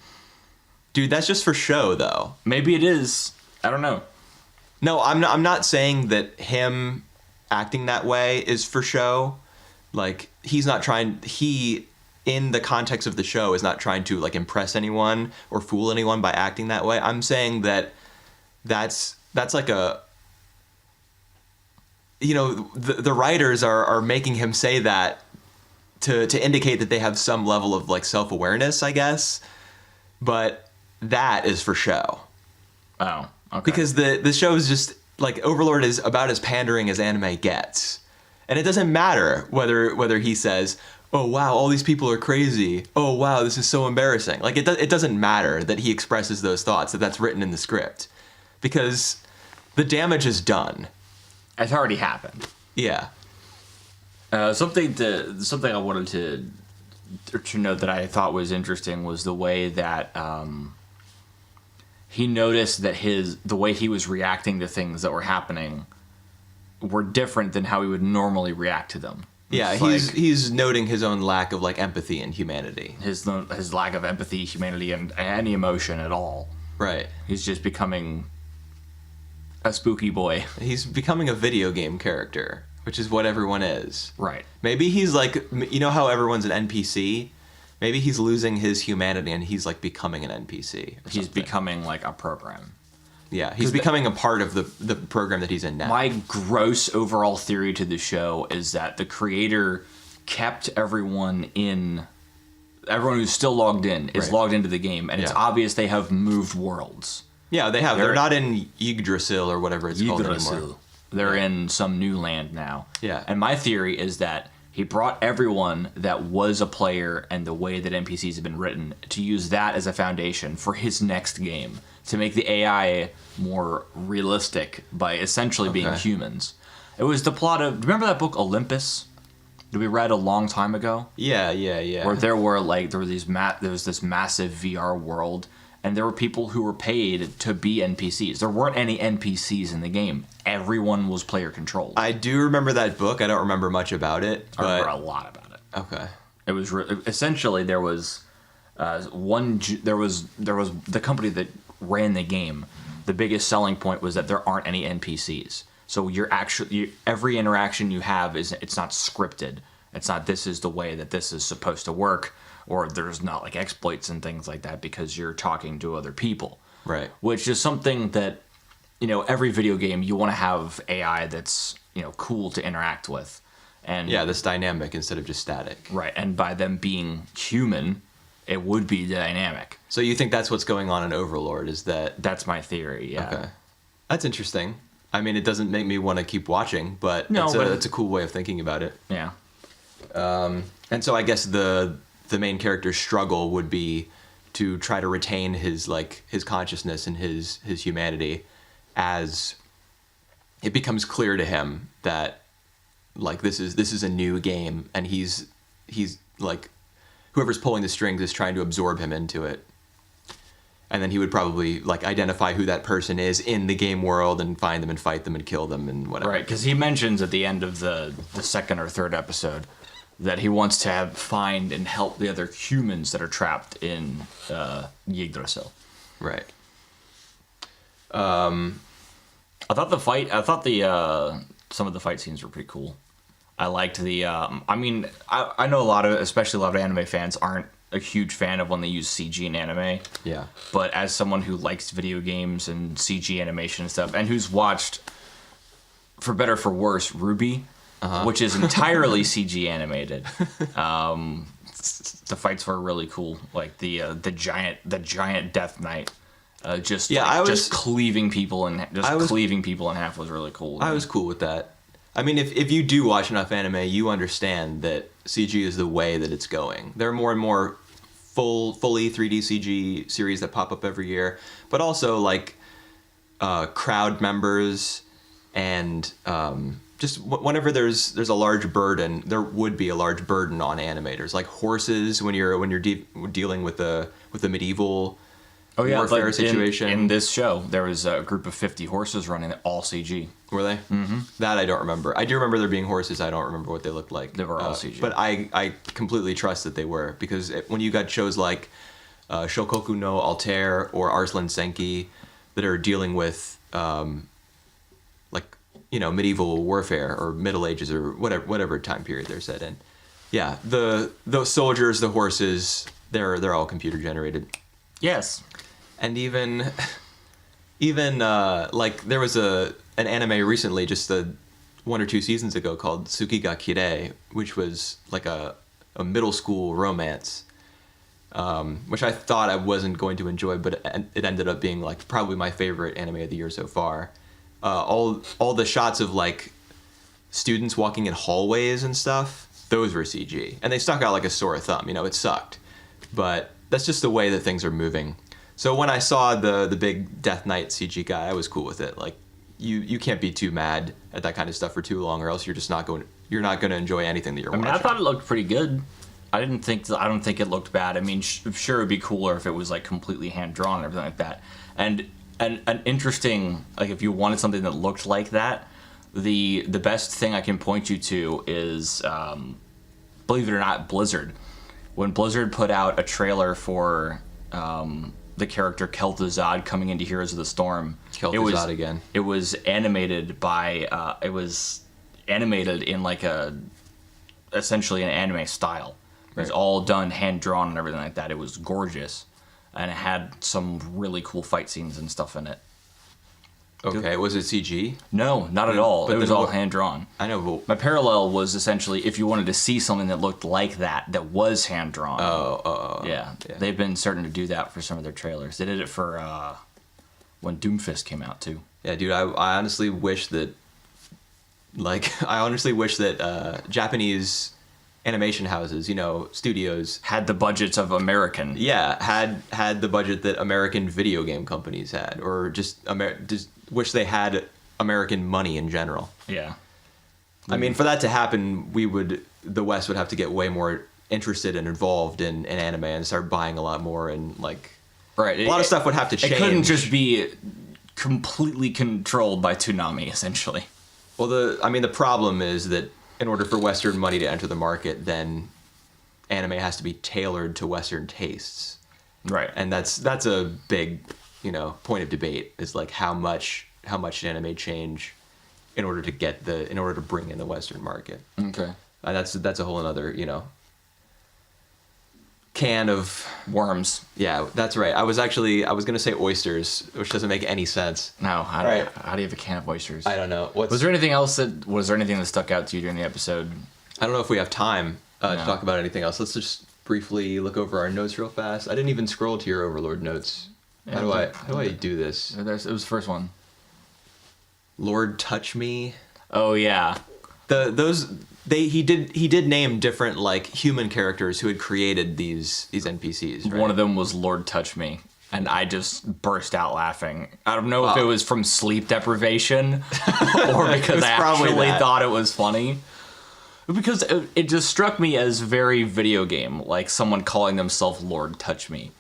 S1: Dude, that's just for show, though.
S2: Maybe it is. I don't know.
S1: No, I'm not saying that him acting that way is for show. Like, he's not trying. He, in the context of the show, is not trying to like impress anyone or fool anyone by acting that way. I'm saying that that's like a. You know, the writers are making him say that to indicate that they have some level of like self-awareness, I guess. But that is for show.
S2: Oh, okay.
S1: Because the show is just like Overlord is about as pandering as anime gets. And it doesn't matter whether he says, "Oh wow, all these people are crazy. Oh wow, this is so embarrassing." Like it doesn't matter that he expresses those thoughts, that's written in the script. Because the damage is done.
S2: It's already happened.
S1: Yeah.
S2: Something I wanted to note that I thought was interesting was the way that he noticed that the way he was reacting to things that were happening were different than how he would normally react to them.
S1: Yeah,
S2: It's
S1: he's noting his own lack of like empathy and humanity.
S2: his lack of empathy, humanity, and any emotion at all.
S1: Right.
S2: He's just becoming a spooky boy.
S1: He's becoming a video game character, which is what everyone is.
S2: Right.
S1: Maybe he's like, you know how everyone's an NPC? Maybe he's losing his humanity and he's like becoming an NPC.
S2: He's
S1: something.
S2: becoming like a program.
S1: Yeah, he's becoming a part of the program that he's in now.
S2: My gross overall theory to the show is that the creator kept everyone who's still logged in is
S1: Right.
S2: logged into the game, and it's
S1: Yeah.
S2: obvious they have moved worlds.
S1: Yeah, they have. They're not in Yggdrasil or whatever it's called anymore.
S2: Yggdrasil. They're in some new land now.
S1: Yeah.
S2: And my theory is that he brought everyone that was a player and the way that NPCs have been written to use that as a foundation for his next game, to make the AI more realistic by essentially being
S1: Okay.
S2: humans. It was the plot of, remember that book Olympus that we read a long time ago?
S1: Yeah.
S2: Where there was this massive VR world, and there were people who were paid to be NPCs. There weren't any NPCs in the game. Everyone was player controlled.
S1: I do remember that book. I don't remember much about it.
S2: I remember
S1: But
S2: a lot about it.
S1: okay.
S2: It was essentially there was the company that ran the game. The biggest selling point was that there aren't any NPCs. So every interaction you have it's not scripted. It's not, this is the way that this is supposed to work, or there's not like exploits and things like that because you're talking to other people.
S1: Right.
S2: Which is something that, every video game you want to have AI that's, cool to interact with. And
S1: Yeah, this dynamic instead of just static.
S2: right, and by them being human, it would be dynamic.
S1: So you think that's what's going on in Overlord, is that...
S2: That's my theory, yeah.
S1: Okay. That's interesting. I mean, it doesn't make me want to keep watching, but
S2: No, but
S1: it's a cool way of thinking about it.
S2: Yeah.
S1: And so I guess the main character's struggle would be to try to retain his consciousness and his humanity as it becomes clear to him that like this is a new game, and he's like whoever's pulling the strings is trying to absorb him into it. And then he would probably like identify who that person is in the game world and find them and fight them and kill them and whatever.
S2: Right, because he mentions at the end of the second or third episode that he wants to find and help the other humans that are trapped in Yggdrasil.
S1: Right.
S2: I thought some of the fight scenes were pretty cool. I liked I know especially a lot of anime fans aren't a huge fan of when they use CG in anime.
S1: Yeah.
S2: But as someone who likes video games and CG animation and stuff, and who's watched, for better or for worse, Ruby, which is entirely CG animated, the fights were really cool. Like the giant Death Knight, just cleaving people in half was really cool.
S1: I was cool with that. I mean, if you do watch enough anime, you understand that CG is the way that it's going. There are more and more fully 3D CG series that pop up every year, but also like crowd members and just whenever there's a large burden, there would be a large burden on animators, like horses when you're dealing with the medieval warfare situation.
S2: In this show, there was a group of 50 horses running, all CG.
S1: Were they? Mm-hmm. That I don't remember. I do remember there being horses. I don't remember what they looked like.
S2: They were all CG.
S1: But I completely trust that they were, because when you got shows like Shokoku no Altair or Arslan Senki that are dealing with medieval warfare or Middle Ages or whatever time period they're set in. Yeah, those soldiers, the horses, they're all computer generated.
S2: Yes.
S1: And even there was an anime recently, just 1 or 2 seasons ago, called Tsuki ga Kirei, which was like a middle school romance, which I thought I wasn't going to enjoy, but it ended up being like probably my favorite anime of the year so far. All the shots of like students walking in hallways and stuff, those were CG, and they stuck out like a sore thumb. It sucked, but that's just the way that things are moving. So when I saw the big Death Knight CG guy, I was cool with it. Like, you can't be too mad at that kind of stuff for too long, or else you're not going to enjoy anything that you're watching.
S2: I thought it looked pretty good. I don't think it looked bad. I mean, sure, it'd be cooler if it was like completely hand drawn and everything like that. And an interesting, like, if you wanted something that looked like that, the best thing I can point you to is, believe it or not, Blizzard. When Blizzard put out a trailer for the character Kel'Thuzad coming into Heroes of the Storm,
S1: Kel'Thuzad again.
S2: It was animated by it was animated in like essentially an anime style. It was all done hand drawn and everything like that. It was gorgeous, and it had some really cool fight scenes and stuff in it.
S1: Okay, was it CG?
S2: No, not at all. But it was all hand drawn.
S1: I know. But
S2: my parallel was essentially if you wanted to see something that looked like that was hand drawn.
S1: Oh.
S2: Yeah, they've been starting to do that for some of their trailers. They did it for when Doomfist came out too.
S1: Yeah, dude. I honestly wish that, Japanese animation houses, studios
S2: had the budgets of American.
S1: Yeah, had the budget that American video game companies had, or just wish they had American money in general.
S2: Yeah.
S1: I mean, for that to happen, the West would have to get way more interested and involved in anime and start buying a lot more, and
S2: right.
S1: A lot of stuff would have to change.
S2: It couldn't just be completely controlled by Toonami, essentially.
S1: Well, the problem is that in order for Western money to enter the market, then anime has to be tailored to Western tastes.
S2: Right.
S1: And that's a big, point of debate, is like how much anime change in order to bring in the Western market.
S2: Okay.
S1: And that's a whole another, can of
S2: worms.
S1: Yeah, that's right. I was gonna say oysters, which doesn't make any sense.
S2: No, how do you have a can of oysters?
S1: I don't know.
S2: Was there anything that stuck out to you during the episode?
S1: I don't know if we have time to talk about anything else. Let's just briefly look over our notes real fast. I didn't even scroll to your Overlord notes. How do I do this?
S2: It was the first one.
S1: Lord Touch Me.
S2: Oh yeah.
S1: He did name different human characters who had created these NPCs. Right?
S2: One of them was Lord Touch Me, and I just burst out laughing. I don't know if it was from sleep deprivation or because I actually thought it was funny. Because it just struck me as very video game, like someone calling themselves Lord Touch Me.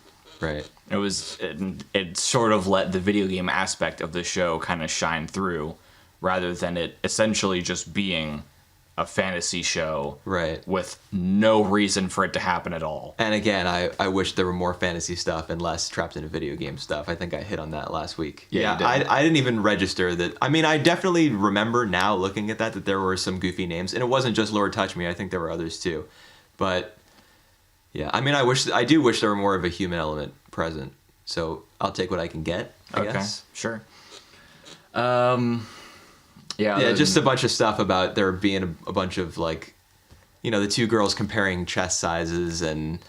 S1: Right.
S2: It sort of let the video game aspect of the show kind of shine through, rather than it essentially just being a fantasy show
S1: Right.
S2: with no reason for it to happen at all.
S1: And again, I wish there were more fantasy stuff and less trapped in a video game stuff. I think I hit on that last week.
S2: Yeah, you did.
S1: I didn't even register that. I mean, I definitely remember now looking at that there were some goofy names, and it wasn't just Lord Touch Me. I think there were others too. But yeah, I mean, I do wish there were more of a human element present. So I'll take what I can get, I guess.
S2: Sure.
S1: Yeah, just a bunch of stuff about there being a bunch of like, you know, the two girls comparing chest sizes and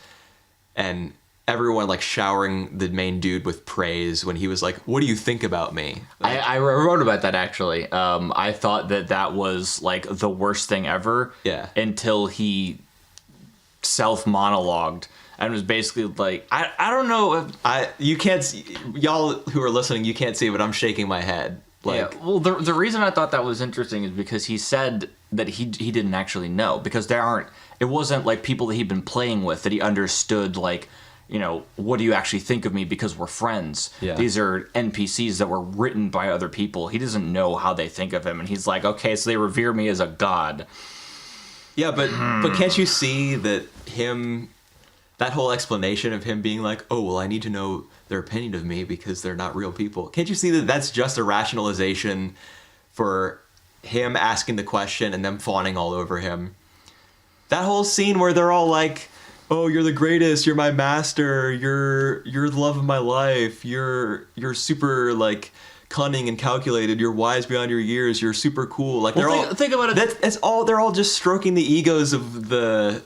S1: everyone like showering the main dude with praise when he was like, "What do you think about me?" Like,
S2: I wrote about that actually. I thought that was like the worst thing ever.
S1: Yeah.
S2: Until he self-monologued and was basically like, I don't know if
S1: you can't see, y'all who are listening, you can't see, but I'm shaking my head. Like,
S2: yeah, well, the reason I thought that was interesting is because he said that he didn't actually know, because it wasn't like people that he'd been playing with that he understood, like, you know, what do you actually think of me because we're friends.
S1: Yeah.
S2: These are NPCs that were written by other people. He doesn't know how they think of him, and he's like, okay, so they revere me as a god.
S1: yeah, but can't you see that that whole explanation of him being like, "Oh, well, I need to know their opinion of me because they're not real people." Can't you see that that's just a rationalization for him asking the question and them fawning all over him? That whole scene where they're all like, "Oh, you're the greatest. You're my master. You're the love of my life. You're super like cunning and calculated. You're wise beyond your years. You're super cool." Like
S2: Think about it.
S1: That's all. They're all just stroking the egos of the.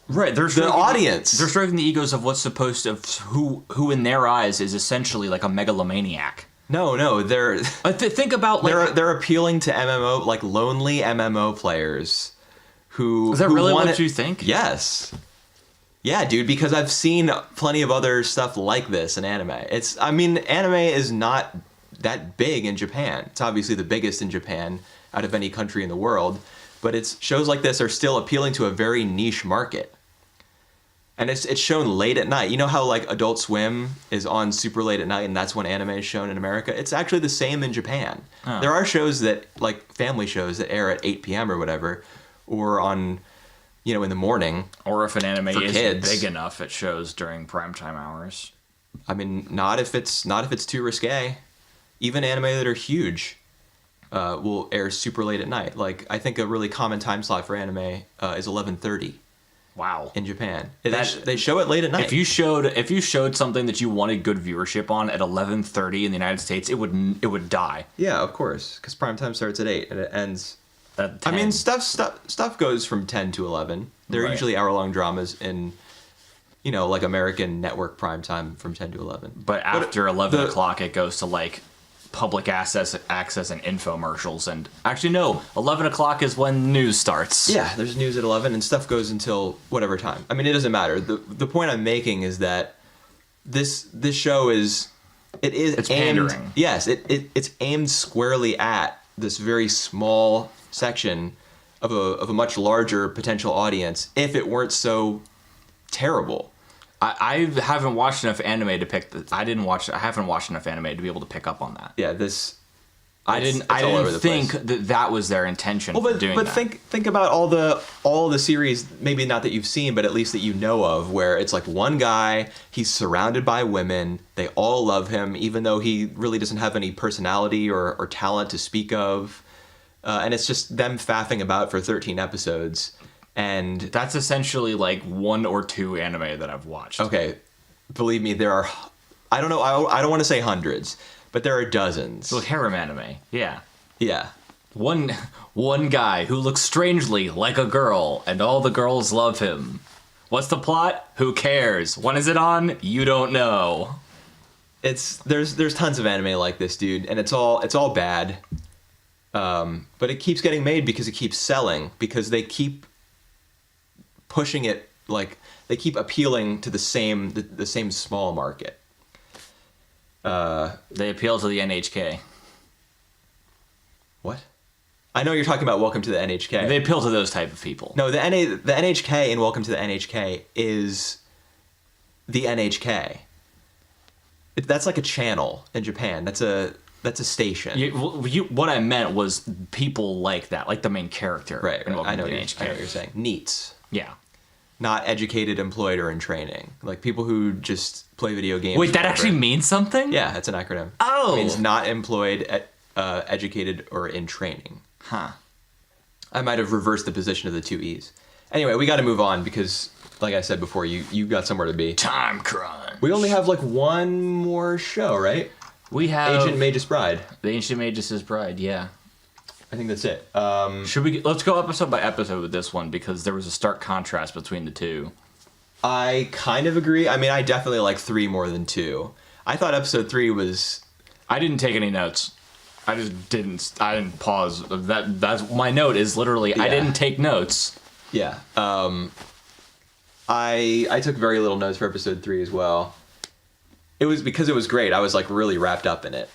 S2: Right,
S1: The audience.
S2: They're stroking the egos of what's supposed to who in their eyes is essentially like a megalomaniac.
S1: No, they're
S2: Think about like
S1: they're appealing to MMO, like lonely MMO players who.
S2: Is that
S1: who
S2: really
S1: want
S2: what you think?
S1: Yes. Yeah, dude, because I've seen plenty of other stuff like this in anime. Anime is not that big in Japan. It's obviously the biggest in Japan out of any country in the world, but shows like this are still appealing to a very niche market. And it's shown late at night. You know how like Adult Swim is on super late at night and that's when anime is shown in America? It's actually the same in Japan.
S2: Oh.
S1: There are shows that, like family shows that air at 8 p.m. or whatever, or on, you know, in the morning.
S2: Or if an anime
S1: for
S2: is
S1: kids.
S2: big enough, it shows during primetime hours.
S1: I mean, not if it's too risque. Even anime that are huge will air super late at night. Like, I think a really common time slot for anime is 11:30.
S2: Wow.
S1: In Japan, they show it late at night.
S2: If you showed something that you wanted good viewership on at 11:30 in the United States, it would die.
S1: Yeah, of course, because prime time starts at 8 and it ends
S2: At 10.
S1: I mean, stuff goes from 10 to 11. They're
S2: Right.
S1: usually hour-long dramas in, you know, like American network prime time from 10 to 11.
S2: But after 11 o'clock, it goes to like public access and infomercials. And actually, no, 11 o'clock is when news starts.
S1: Yeah, there's news at 11 and stuff goes until whatever time. I mean, it doesn't matter. The point I'm making is that this show is
S2: It's
S1: aimed,
S2: pandering.
S1: Yes, it's aimed squarely at this very small section of a much larger potential audience if it weren't so terrible.
S2: I haven't watched enough anime to pick. I haven't watched enough anime to be able to pick up on that.
S1: Yeah,
S2: I didn't think that was their intention for doing that.
S1: But think about all the series, maybe not that you've seen, but at least that you know of, where it's like one guy, he's surrounded by women, they all love him, even though he really doesn't have any personality or talent to speak of, and it's just them faffing about for 13 episodes. And
S2: That's essentially like one or two anime that I've watched.
S1: okay, believe me, there are, I don't know, I don't want to say hundreds, but there are dozens.
S2: So harem anime, yeah.
S1: Yeah.
S2: One guy who looks strangely like a girl, and all the girls love him. What's the plot? Who cares? When is it on? You don't know.
S1: There's tons of anime like this, dude, and it's all bad. But it keeps getting made because it keeps selling, because they keep pushing it, like they keep appealing to the same small market.
S2: They appeal to the NHK.
S1: What? I know you're talking about Welcome to the NHK.
S2: They appeal to those type of people.
S1: No, the NHK in Welcome to the NHK is the NHK. That's like a channel in Japan. That's That's a station.
S2: What I meant was people like that, like the main character.
S1: Right.
S2: in Welcome
S1: I know
S2: to the
S1: what you're saying. NEETs.
S2: Yeah.
S1: Not educated, employed, or in training. Like people who just play video games.
S2: Wait, that
S1: forever.
S2: actually means something?
S1: Yeah, it's an acronym.
S2: Oh.
S1: It means not employed, educated, or in training.
S2: Huh.
S1: I might have reversed the position of the two E's. Anyway, we got to move on because, like I said before, you got somewhere to be.
S2: Time crunch.
S1: We only have like one more show, right?
S2: We have
S1: Ancient Magus Bride.
S2: The Ancient Magus' Bride, yeah.
S1: I think that's it.
S2: Let's go episode by episode with this one because there was a stark contrast between the two.
S1: I kind of agree. I mean, I definitely like 3 more than 2. I thought episode 3 was...
S2: I didn't take any notes. I didn't pause. That's my note is literally I didn't take notes.
S1: Yeah. I took very little notes for episode 3 as well. It was because it was great. I was like really wrapped up in it.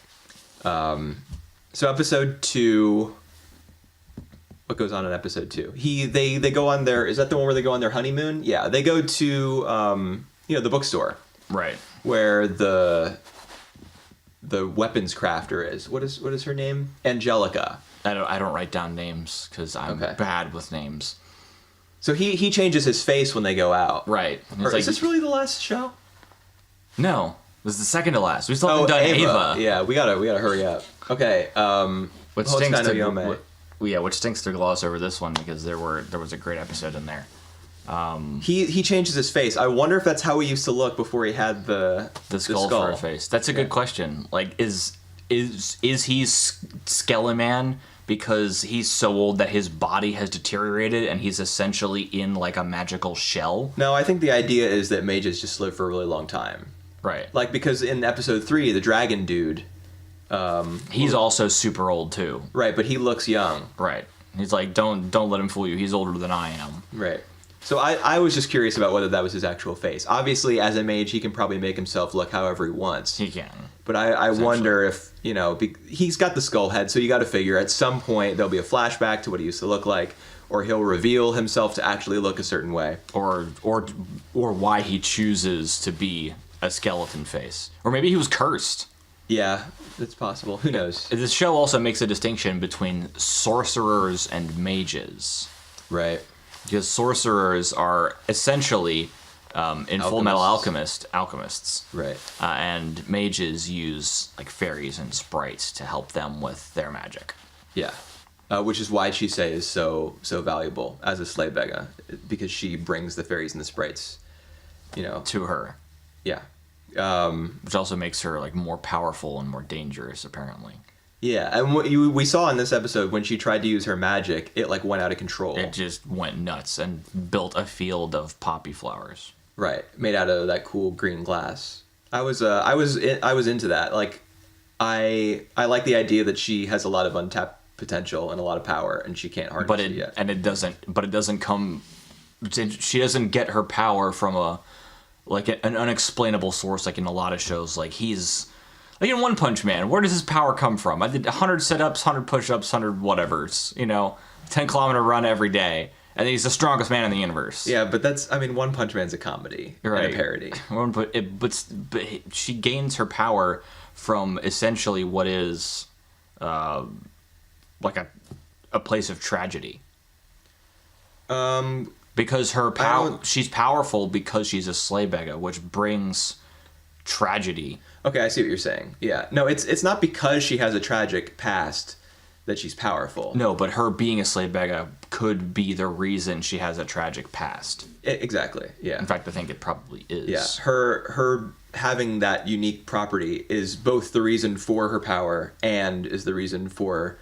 S1: So episode 2, what goes on in episode 2? They go on their, is that the one where they go on their honeymoon? Yeah, they go to the bookstore.
S2: Right.
S1: Where the weapons crafter is. What is her name? Angelica.
S2: I don't write down names because I'm bad with names.
S1: So he changes his face when they go out.
S2: Right.
S1: Or is this really the last show?
S2: No. This is the second to last. We still haven't done Ava.
S1: Yeah, we gotta hurry up. Okay.
S2: Which stinks to
S1: Yome.
S2: which stinks to gloss over this one because there was a great episode in there.
S1: He changes his face. I wonder if that's how he used to look before he had the
S2: skull for a face. That's a good question. Like, is he Skeleman because he's so old that his body has deteriorated and he's essentially in like a magical shell?
S1: No, I think the idea is that mages just live for a really long time.
S2: Right.
S1: Like, because in episode 3, the dragon dude...
S2: he's also super old, too.
S1: Right, but he looks young.
S2: Right. He's like, don't let him fool you. He's older than I am.
S1: Right. So I was just curious about whether that was his actual face. Obviously, as a mage, he can probably make himself look however he wants.
S2: He can.
S1: But I wonder if, he's got the skull head, so you got to figure at some point there'll be a flashback to what he used to look like, or he'll reveal himself to actually look a certain way.
S2: Or why he chooses to be a skeleton face. Or maybe he was cursed.
S1: Yeah, it's possible. Who knows?
S2: This show also makes a distinction between sorcerers and mages.
S1: Right.
S2: Because sorcerers are essentially, in Full Metal alchemists.
S1: Right.
S2: And mages use like fairies and sprites to help them with their magic.
S1: Yeah. Which is why Chise is so valuable as a slave beggar, because she brings the fairies and the sprites,
S2: to her.
S1: Yeah.
S2: Which also makes her like more powerful and more dangerous, apparently.
S1: Yeah, and what we saw in this episode, when she tried to use her magic, it like went out of control.
S2: It just went nuts and built a field of poppy flowers.
S1: Right, made out of that cool green glass. I was into that. Like, I like the idea that she has a lot of untapped potential and a lot of power, and she can't harness it yet.
S2: And it doesn't come. She doesn't get her power from an unexplainable source, like in a lot of shows. Like he's like in One Punch Man, where does his power come from? I did 100 sit-ups, 100 push-ups, 100 whatevers, 10-kilometer run every day, and he's the strongest man in the universe.
S1: Yeah, but One Punch Man's a comedy and a parody.
S2: But she gains her power from essentially what is like a place of tragedy. Because her she's powerful because she's a slave beggar, which brings tragedy.
S1: Okay, I see what you're saying. Yeah. No, it's not because she has a tragic past that she's powerful.
S2: No, but her being a slave beggar could be the reason she has a tragic past.
S1: Exactly, yeah.
S2: In fact, I think it probably is.
S1: Yeah, her having that unique property is both the reason for her power and is the reason for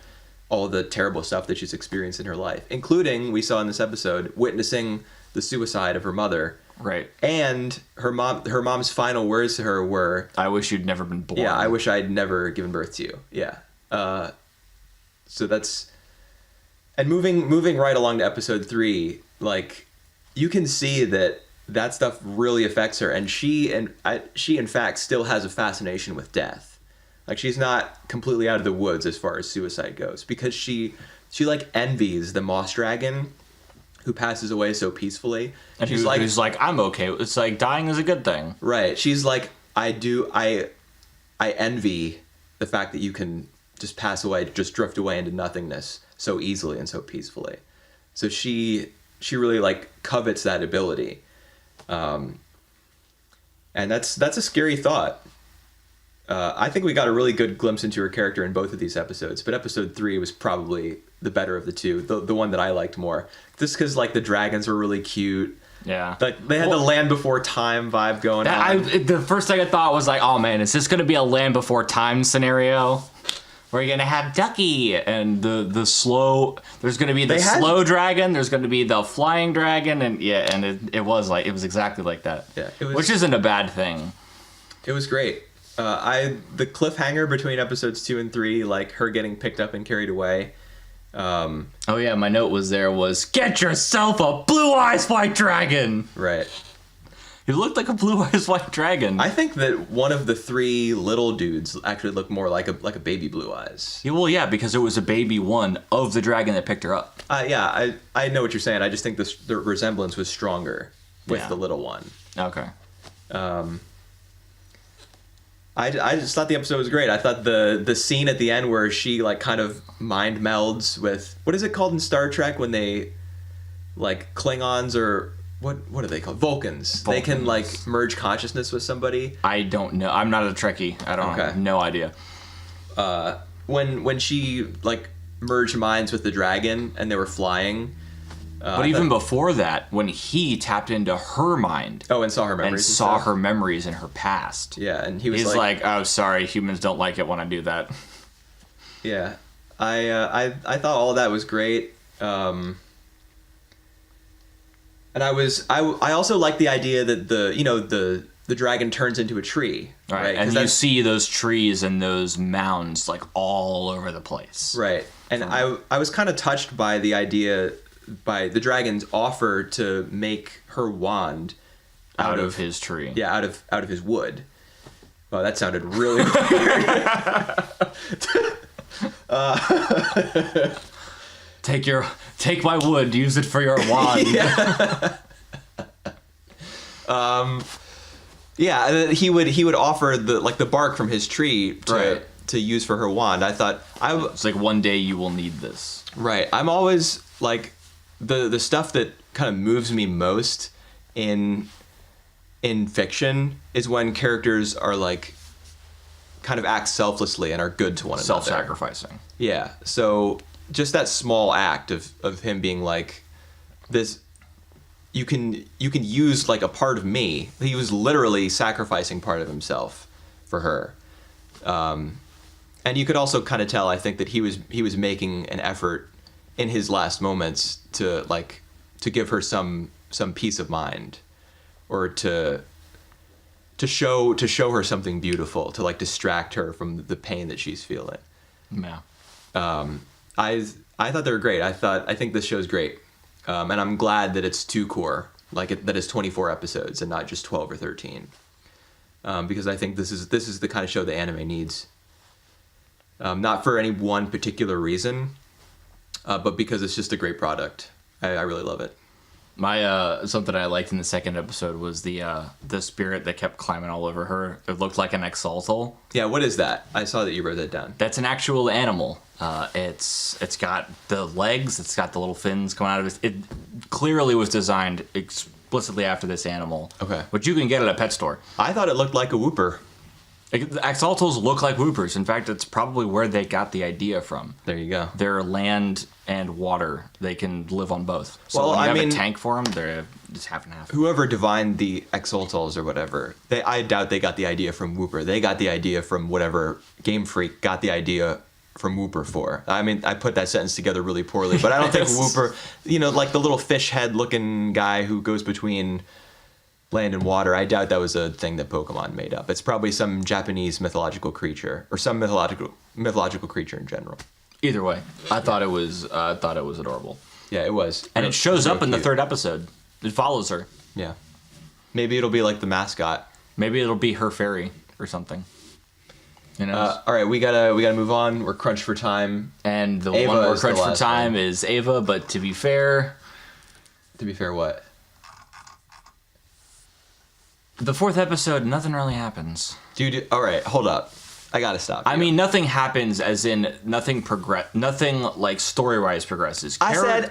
S1: all the terrible stuff that she's experienced in her life, including, we saw in this episode, witnessing the suicide of her mother.
S2: Right.
S1: And her mom's final words to her were,
S2: I wish you'd never been born.
S1: Yeah, I wish I'd never given birth to you. Yeah. So that's... And moving right along to episode 3, like, you can see that stuff really affects her, and she in fact still has a fascination with death. Like, she's not completely out of the woods as far as suicide goes, because she like envies the moss dragon who passes away so peacefully.
S2: And who's like, I'm okay. It's like dying is a good thing.
S1: Right. She's like, I envy the fact that you can just pass away, just drift away into nothingness so easily and so peacefully. So she really like covets that ability. And that's a scary thought. I think we got a really good glimpse into her character in both of these episodes, but episode 3 was probably the better of the two, the one that I liked more. Just because like the dragons were really cute.
S2: Yeah,
S1: like they had the Land Before Time vibe going on.
S2: The first thing I thought was like, oh man, is this going to be a Land Before Time scenario? Where you're gonna have Ducky and the slow. There's gonna be the slow dragon. There's gonna be the flying dragon, and it was exactly like that.
S1: Yeah,
S2: which isn't a bad thing.
S1: It was great. The cliffhanger between episodes 2 and 3, like her getting picked up and carried away.
S2: Oh yeah, my note was get yourself a blue eyes white dragon.
S1: Right.
S2: He looked like a blue eyes white dragon.
S1: I think that one of the 3 little dudes actually looked more like a baby Blue Eyes.
S2: Yeah, well, yeah, because it was a baby one of the dragon that picked her up.
S1: Yeah, I know what you're saying. I just think the resemblance was stronger with the little one.
S2: Okay.
S1: I just thought the episode was great. I thought the scene at the end where she like kind of mind melds with, what is it called in Star Trek when they like Klingons or what are they called? Vulcans. They can like merge consciousness with somebody.
S2: I don't know. I'm not a Trekkie. I don't have no idea.
S1: When she like merged minds with the dragon and they were flying.
S2: But even before that, when he tapped into her mind.
S1: Oh, and saw her memories.
S2: And saw her memories in her past.
S1: Yeah, and he's
S2: like, oh, sorry, humans don't like it when I do that.
S1: Yeah. I thought all of that was great. And I also like the idea that the dragon turns into a tree, right?
S2: And you see those trees and those mounds like all over the place,
S1: right? And I was kind of touched by the idea, by the dragon's offer to make her wand
S2: out of his tree.
S1: Yeah, out of his wood. Well, that sounded really weird.
S2: Take my wood, use it for your wand.
S1: He would offer the bark from his tree to use for her wand. I thought it's
S2: like, one day you will need this.
S1: Right. I'm always like the stuff that kind of moves me most in fiction is when characters are like kind of act selflessly and are good to one another.
S2: Self-sacrificing.
S1: Yeah. So just that small act of him being like, this, you can use like a part of me. He was literally sacrificing part of himself for her. And you could also kind of tell, I think, that he was making an effort in his last moments to give her some peace of mind, or to show her something beautiful, to like distract her from the pain that she's feeling.
S2: Yeah.
S1: I thought they were great. I think this show's great, and I'm glad that it's 2 core, that it's 24 episodes and not just 12 or 13, because I think this is the kind of show that anime needs. Not for any one particular reason, but because it's just a great product. I really love it.
S2: My something I liked in the second episode was the spirit that kept climbing all over her. It looked like an exaltal.
S1: Yeah, what is that? I saw that you wrote that down.
S2: That's an actual animal. It's got the legs. It's got the little fins coming out of it. It clearly was designed explicitly after this animal.
S1: Okay.
S2: Which you can get at a pet store.
S1: I thought it looked like a whooper.
S2: Exaltals look like whoopers. In fact, it's probably where they got the idea from.
S1: There you go.
S2: They're land and water. They can live on both. So
S1: when
S2: you have a tank for them, they're just half and half.
S1: Whoever divined the Exaltals or whatever, I doubt they got the idea from Whooper. They got the idea from whatever Game Freak got the idea from Whooper for. I mean, I put that sentence together really poorly, but I don't think Whooper, like the little fish head looking guy who goes between land and water, I doubt that was a thing that Pokemon made up. It's probably some Japanese mythological creature, or some mythological creature in general.
S2: Either way, I thought it was adorable.
S1: Yeah, it was.
S2: And it shows up in the 3rd episode. It follows her.
S1: Yeah. Maybe it'll be like the mascot.
S2: Maybe it'll be her fairy or something. You know.
S1: All right, we gotta move on. We're crunched for time.
S2: And the one we're crunched for time is Ava. But to be fair,
S1: what?
S2: The 4th episode, nothing really happens.
S1: Dude, all right, hold up. I gotta stop.
S2: I mean, nothing happens, as in nothing like story-wise progresses.
S1: I said,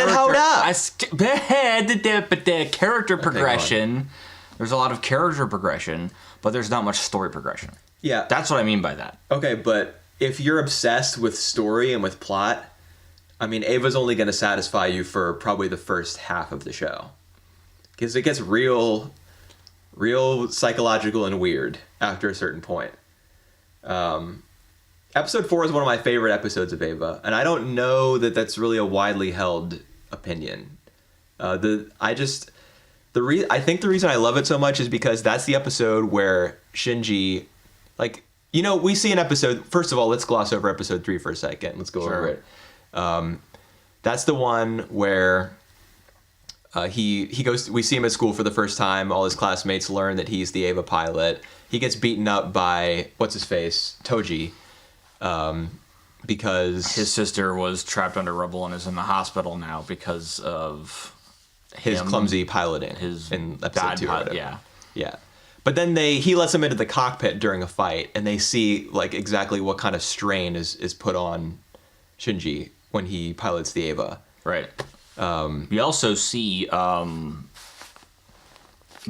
S1: hold up.
S2: But the character progression, there's a lot of character progression, but there's not much story progression.
S1: Yeah.
S2: That's what I mean by that.
S1: Okay, but if you're obsessed with story and with plot, I mean, Ava's only going to satisfy you for probably the first half of the show. Because it gets real psychological and weird after a certain point. Episode 4 is one of my favorite episodes of Ava, and I don't know that that's really a widely held opinion. I think the reason I love it so much is because that's the episode where Shinji, like, you know, we see an episode. First of all, let's gloss over episode 3 for a second. Let's go over it. That's the one where he goes. We see him at school for the first time. All his classmates learn that he's the Ava pilot. He gets beaten up by what's his face, Toji, because
S2: his sister was trapped under rubble and is in the hospital now because of
S1: his clumsy piloting.
S2: His
S1: in episode 2.
S2: Pilot,
S1: yeah. But then he lets him into the cockpit during a fight, and they see like exactly what kind of strain is put on Shinji when he pilots the Ava.
S2: Right. We also see the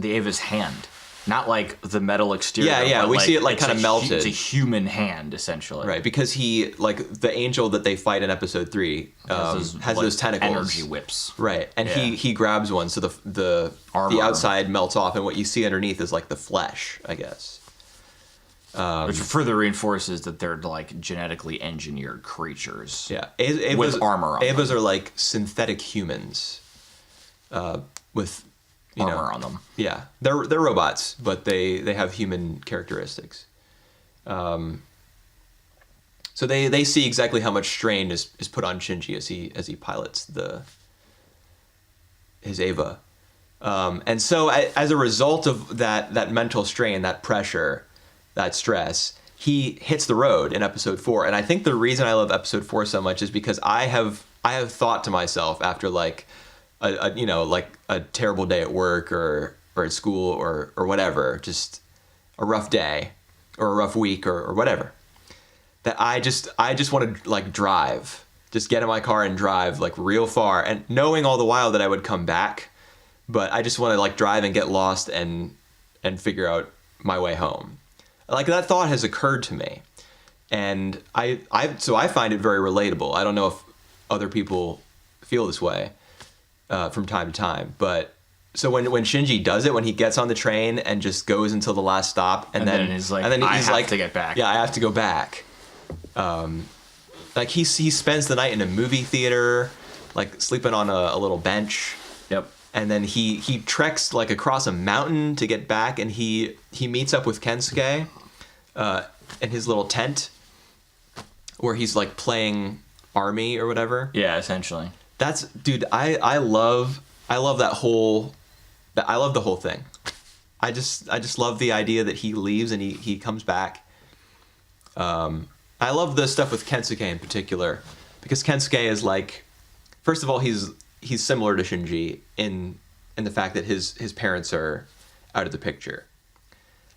S2: Ava's hand. Not like the metal exterior.
S1: Yeah. We see it like kind of melted.
S2: It's a human hand, essentially.
S1: Right, because he, like, the angel that they fight in episode 3 has those tentacles.
S2: Energy whips.
S1: Right, and he grabs one, so the outside melts off, and what you see underneath is like the flesh, I guess.
S2: Which further reinforces that they're like genetically engineered creatures.
S1: Yeah,
S2: with armor on
S1: Avas
S2: them.
S1: are like synthetic humans with
S2: armor on them.
S1: Yeah, they're robots, but they have human characteristics. So they see exactly how much strain is put on Shinji as he pilots his Ava, and so as a result of that mental strain, that pressure, that stress, he hits the road in episode 4. And I think the reason I love episode 4 so much is because I have thought to myself after like a terrible day at work or at school or whatever, just a rough day or a rough week or whatever, that I just want to like drive, just get in my car and drive like real far, and knowing all the while that I would come back, but I just want to like drive and get lost and figure out my way home. Like, that thought has occurred to me, and I find it very relatable. I don't know if other people feel this way from time to time, but so when Shinji does it, when he gets on the train and just goes until the last stop, and then
S2: he's like,
S1: I
S2: have to get back.
S1: Yeah, I have to go back. Like he spends the night in a movie theater, like sleeping on a little bench.
S2: Yep.
S1: And then he treks like across a mountain to get back, and he meets up with Kensuke in his little tent where he's like playing Army or whatever.
S2: Yeah, essentially.
S1: Dude, I love that whole I love the whole thing. I just love the idea that he leaves and he comes back. I love the stuff with Kensuke in particular, because Kensuke is like, first of all, he's similar to Shinji in the fact that his parents are out of the picture.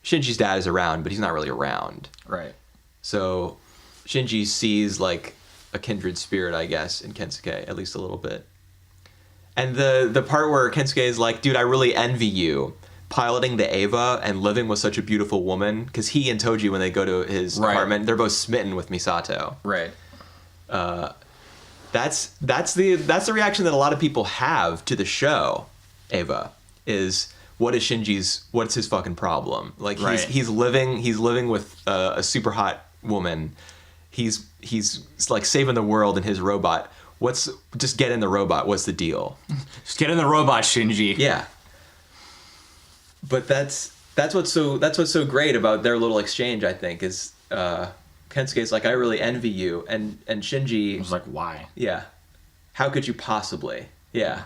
S1: Shinji's dad is around, but he's not really around.
S2: Right.
S1: So Shinji sees like a kindred spirit, I guess, in Kensuke, at least a little bit. And the part where Kensuke is like, dude, I really envy you piloting the Ava and living with such a beautiful woman, because he and Toji, when they go to his apartment, they're both smitten with Misato.
S2: Right.
S1: That's the reaction that a lot of people have to the show Ava, is what's his fucking problem? Like he's living with a super hot woman. He's like saving the world in his robot. Just get in the robot. What's the deal?
S2: Just get in the robot, Shinji.
S1: Yeah. But that's what's so great about their little exchange, I think, is Kensuke's like, I really envy you, and Shinji
S2: was like, why?
S1: Yeah. How could you possibly? Yeah.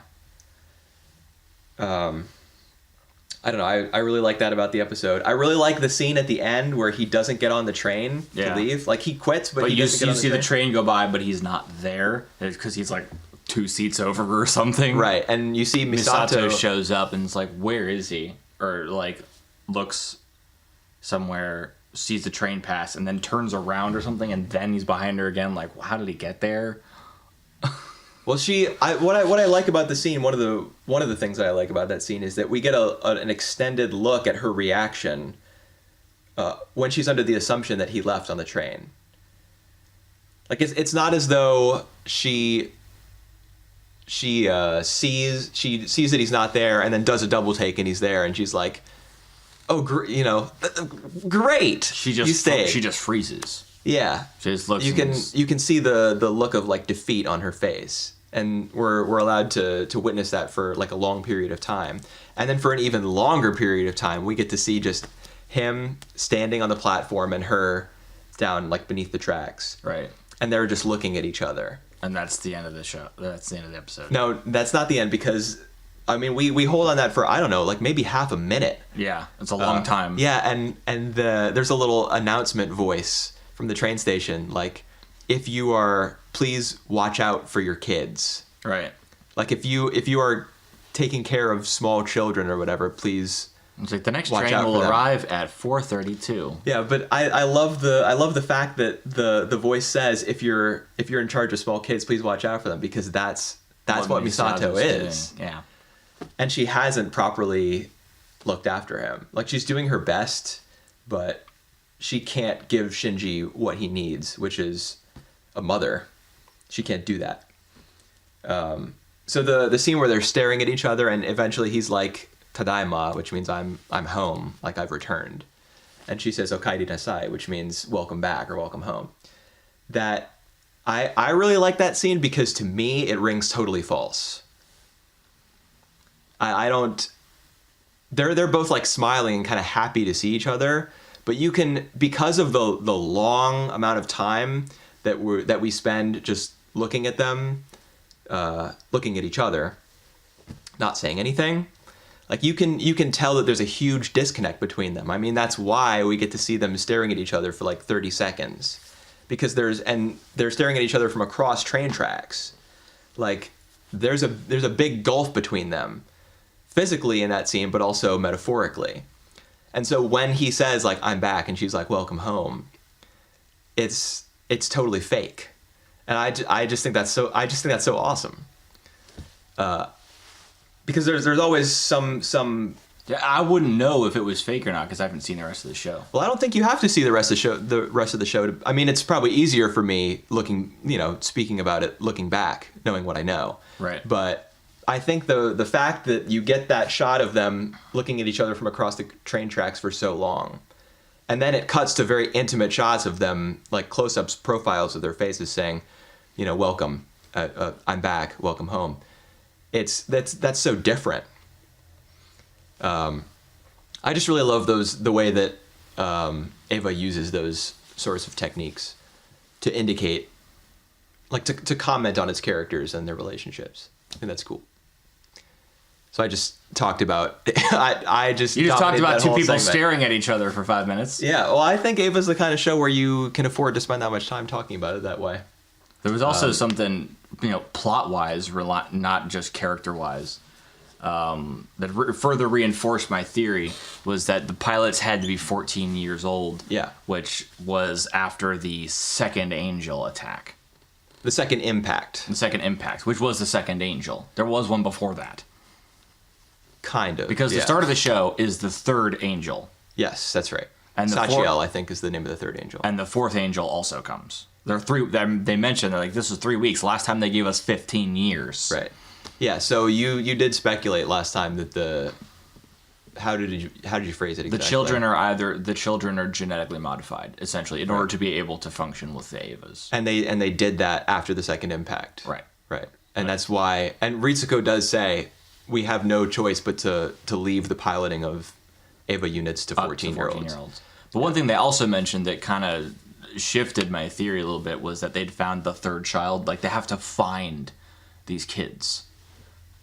S1: I don't know. I really like that about the episode. I really like the scene at the end where he doesn't get on the train to leave. Like, he quits, but he doesn't get on the train.
S2: You see the train go by, but he's not there because he's like 2 seats over or something.
S1: Right, and you see
S2: Misato shows up and it's like, where is he? Or like looks somewhere sees the train pass and then turns around or something, and then he's behind her again. Like, how did he get there?
S1: Well, what I like about the scene, one of the things that I like about that scene is that we get an extended look at her reaction when she's under the assumption that he left on the train. Like it's not as though she sees that he's not there and then does a double take and he's there and she's like, oh, great.
S2: She just freezes.
S1: Yeah,
S2: she just looks.
S1: You can see the look of like defeat on her face, and we're allowed to witness that for like a long period of time, and then for an even longer period of time, we get to see just him standing on the platform and her down like beneath the tracks.
S2: Right.
S1: And they're just looking at each other.
S2: And that's the end of the show. That's the end of the episode.
S1: No, that's not the end because, I mean, we hold on that for, I don't know, like maybe half a minute.
S2: Yeah, it's a long time.
S1: Yeah, and there's a little announcement voice from the train station, like, please watch out for your kids.
S2: Right.
S1: Like, if you are taking care of small children or whatever, please.
S2: It's like the next train will arrive at 4:32.
S1: Yeah, but I love the fact that the voice says if you're in charge of small kids, please watch out for them, because that's what Misato is.
S2: Doing. Yeah.
S1: And she hasn't properly looked after him. Like, she's doing her best, but she can't give Shinji what he needs, which is a mother. She can't do that. So the scene where they're staring at each other and eventually he's like, Tadaima, which means I'm home, like I've returned. And she says, Okaeri nasai, which means welcome back or welcome home. That I really like that scene because to me it rings totally false. I don't. They're both like smiling and kind of happy to see each other, but you can, because of the long amount of time that we spend just looking at them, looking at each other, not saying anything. Like you can tell that there's a huge disconnect between them. I mean, that's why we get to see them staring at each other for like 30 seconds, because they're staring at each other from across train tracks. Like there's a big gulf between them, physically in that scene, but also metaphorically. And so when he says like I'm back and she's like welcome home, it's totally fake, and I just think that's so awesome. Because there's always some.
S2: Yeah, I wouldn't know if it was fake or not because I haven't seen the rest of the show.
S1: Well, I don't think you have to see the rest of the show. I mean, it's probably easier for me speaking about it, looking back, knowing what I know.
S2: Right.
S1: But I think the fact that you get that shot of them looking at each other from across the train tracks for so long, and then it cuts to very intimate shots of them, like close-ups, profiles of their faces, saying, welcome, I'm back, welcome home. That's so different. I just really love the way that Eva uses those sorts of techniques to indicate, like to comment on its characters and their relationships. I think that's cool. So I just talked about
S2: you just talked about two people staring at each other for 5 minutes.
S1: Yeah, well, I think Ava's the kind of show where you can afford to spend that much time talking about it that way.
S2: There was also something, plot-wise, not just character-wise, that further reinforced my theory, was that the pilots had to be 14 years old.
S1: Yeah.
S2: Which was after the second Angel attack.
S1: The second impact.
S2: The second impact, which was the second Angel. There was one before that.
S1: Kind of.
S2: Because the start of the show is the third Angel.
S1: Yes, that's right.
S2: And
S1: Sachiel, I think, is the name of the third Angel.
S2: And the fourth Angel also comes. They mentioned, this was 3 weeks. Last time they gave us 15 years.
S1: Right. Yeah, so you did speculate last time that how did you phrase it exactly?
S2: The children are genetically modified, essentially, in order to be able to function with the Evas.
S1: And they did that after the second impact.
S2: Right.
S1: Right. And that's why, and Ritsuko does say, we have no choice but to leave the piloting of Eva units to 14-year-olds.
S2: But one thing they also mentioned that kind of shifted my theory a little bit was that they'd found the third child. Like, they have to find these kids.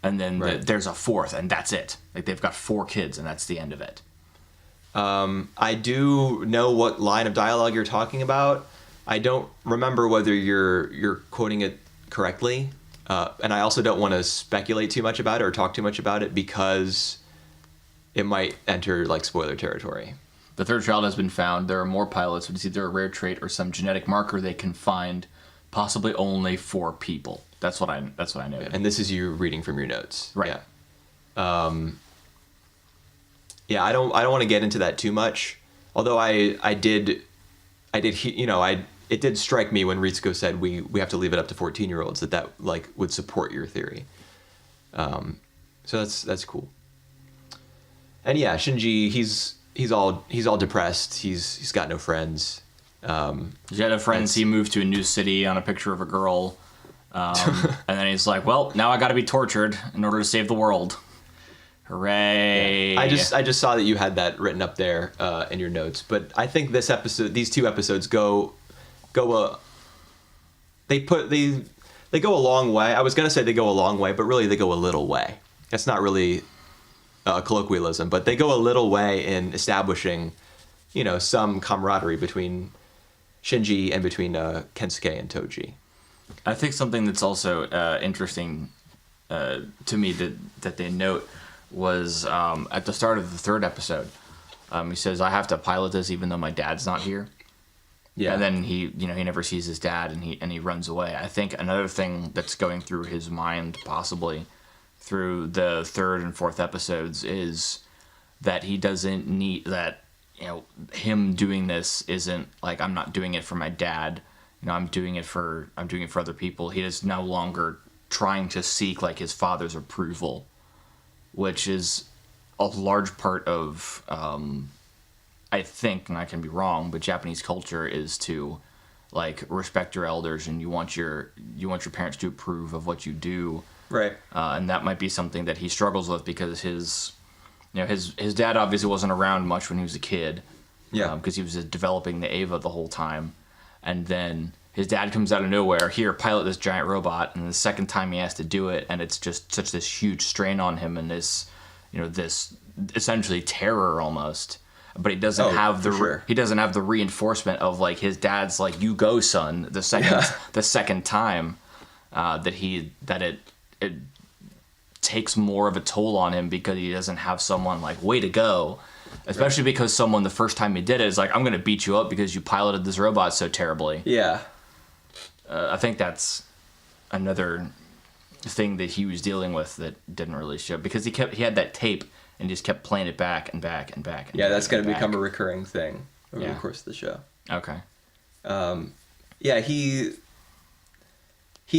S2: And then there's a fourth, and that's it. Like, they've got 4 kids, and that's the end of it.
S1: I do know what line of dialogue you're talking about. I don't remember whether you're quoting it correctly. And I also don't want to speculate too much about it or talk too much about it because it might enter, like, spoiler territory.
S2: The third child has been found. There are more pilots, but it's either a rare trait or some genetic marker they can find, possibly only for people. That's what I noted.
S1: And this is you reading from your notes.
S2: Right.
S1: Yeah. Yeah, I don't want to get into that too much. Although it did strike me when Ritsuko said we have to leave it up to 14-year-olds that like would support your theory. So that's cool. And yeah, Shinji, he's all depressed. He's got no friends.
S2: He's got no friends. He moved to a new city on a picture of a girl, and then he's like, "Well, now I got to be tortured in order to save the world." Hooray!
S1: Yeah. I just saw that you had that written up there in your notes, but I think these two episodes go a long way. I was gonna say they go a long way, but really they go a little way. That's not really colloquialism, but they go a little way in establishing, some camaraderie between Shinji and between Kensuke and Toji.
S2: I think something that's also interesting to me that they note was at the start of the third episode. He says, "I have to pilot this even though my dad's not here."
S1: Yeah.
S2: And then he never sees his dad and he runs away. I think another thing that's going through his mind possibly through the third and fourth episodes is that he doesn't need that, him doing this isn't like, I'm not doing it for my dad. I'm doing it for other people. He is no longer trying to seek like his father's approval, which is a large part of, I think, and I can be wrong, but Japanese culture is to like respect your elders and you want your parents to approve of what you do.
S1: Right.
S2: And that might be something that he struggles with because his dad obviously wasn't around much when he was a kid.
S1: Yeah.
S2: Because he was developing the Eva the whole time. And then his dad comes out of nowhere, here, pilot this giant robot, and the second time he has to do it, and it's just such this huge strain on him and this essentially terror almost. But he doesn't have he doesn't have the reinforcement of like his dad's like, you go son, the second time that it takes more of a toll on him because he doesn't have someone like, way to go. Especially because someone the first time he did it is like, I'm going to beat you up because you piloted this robot so terribly.
S1: Yeah.
S2: I think that's another thing that he was dealing with that didn't really show because he had that tape and just kept playing it back and back and back.
S1: Yeah, that's going to become a recurring thing over the course of the show.
S2: Okay.
S1: Yeah, he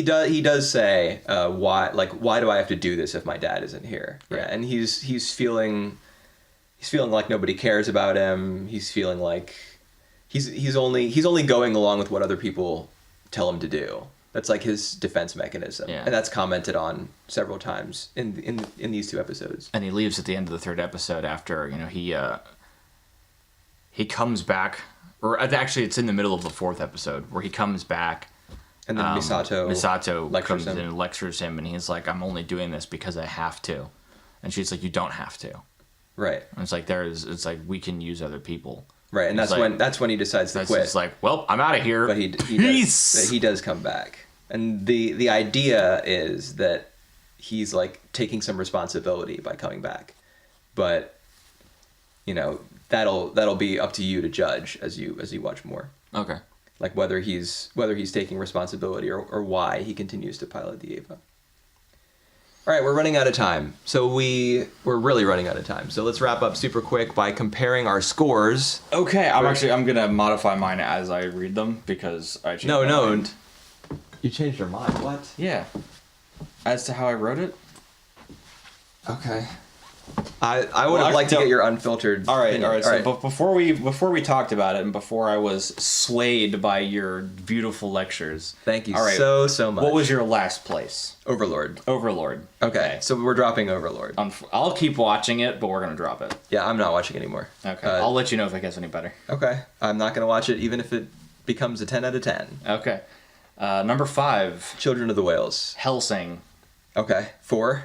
S1: does say why do I have to do this if my dad isn't here?
S2: Right.
S1: Yeah, and he's feeling like nobody cares about him. He's feeling like he's only going along with what other people tell him to do. That's like his defense mechanism, and that's commented on several times in these two episodes.
S2: And he leaves at the end of the third episode after he comes back, or actually it's in the middle of the fourth episode where he comes back.
S1: And then Misato
S2: comes in and lectures him, and he's like, "I'm only doing this because I have to," and she's like, "You don't have to."
S1: Right.
S2: And it's like we can use other people.
S1: Right, and that's when he decides to quit.
S2: It's like, well, I'm out of here.
S1: But he does come back, and the idea is that he's like taking some responsibility by coming back, but that'll be up to you to judge as you watch more.
S2: Okay.
S1: Like whether he's taking responsibility or why he continues to pilot the Eva. All right, we're running out of time. So we're really running out of time. So let's wrap up super quick by comparing our scores.
S2: Okay, I'm gonna modify mine as I read them because I changed my mind.
S1: You changed your mind. What?
S2: Yeah. As to how I wrote it.
S1: Okay. I would have liked to get your unfiltered.
S2: All right. But before we talked about it, and before I was swayed by your beautiful lectures.
S1: Thank you so much.
S2: What was your last place?
S1: Overlord.
S2: Okay.
S1: So we're dropping Overlord.
S2: I'll keep watching it, but we're gonna drop it.
S1: Yeah, I'm not watching anymore.
S2: Okay. I'll let you know if it gets any better.
S1: Okay. I'm not gonna watch it, even if it becomes a 10 out of 10.
S2: Okay. Number 5.
S1: Children of the Whales.
S2: Hellsing.
S1: Okay. 4.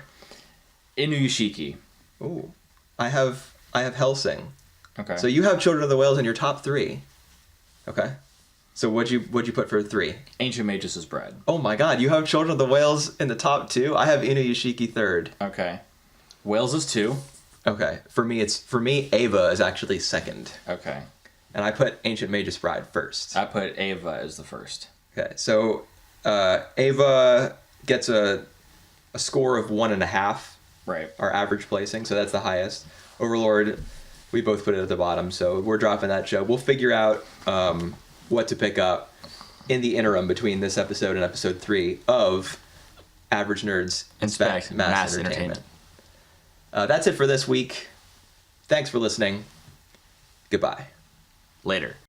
S2: Inuyashiki.
S1: Ooh, I have Hellsing.
S2: Okay.
S1: So you have Children of the Whales in your top 3. Okay. So what'd you put for 3?
S2: Ancient Magus' Bread.
S1: Oh my God, you have Children of the Whales in the top 2. I have Inuyashiki 3rd.
S2: Okay. Whales is 2.
S1: Okay. For me, Ava is actually second.
S2: Okay.
S1: And I put Ancient Magus Bride first.
S2: I put Ava as the first.
S1: Okay. So Ava gets a score of 1.5.
S2: Right.
S1: Our average placing, so that's the highest. Overlord, we both put it at the bottom, so we're dropping that show. We'll figure out what to pick up in the interim between this episode and episode 3 of Average Nerds Inspect Mass Entertainment. That's it for this week. Thanks for listening. Goodbye.
S2: Later.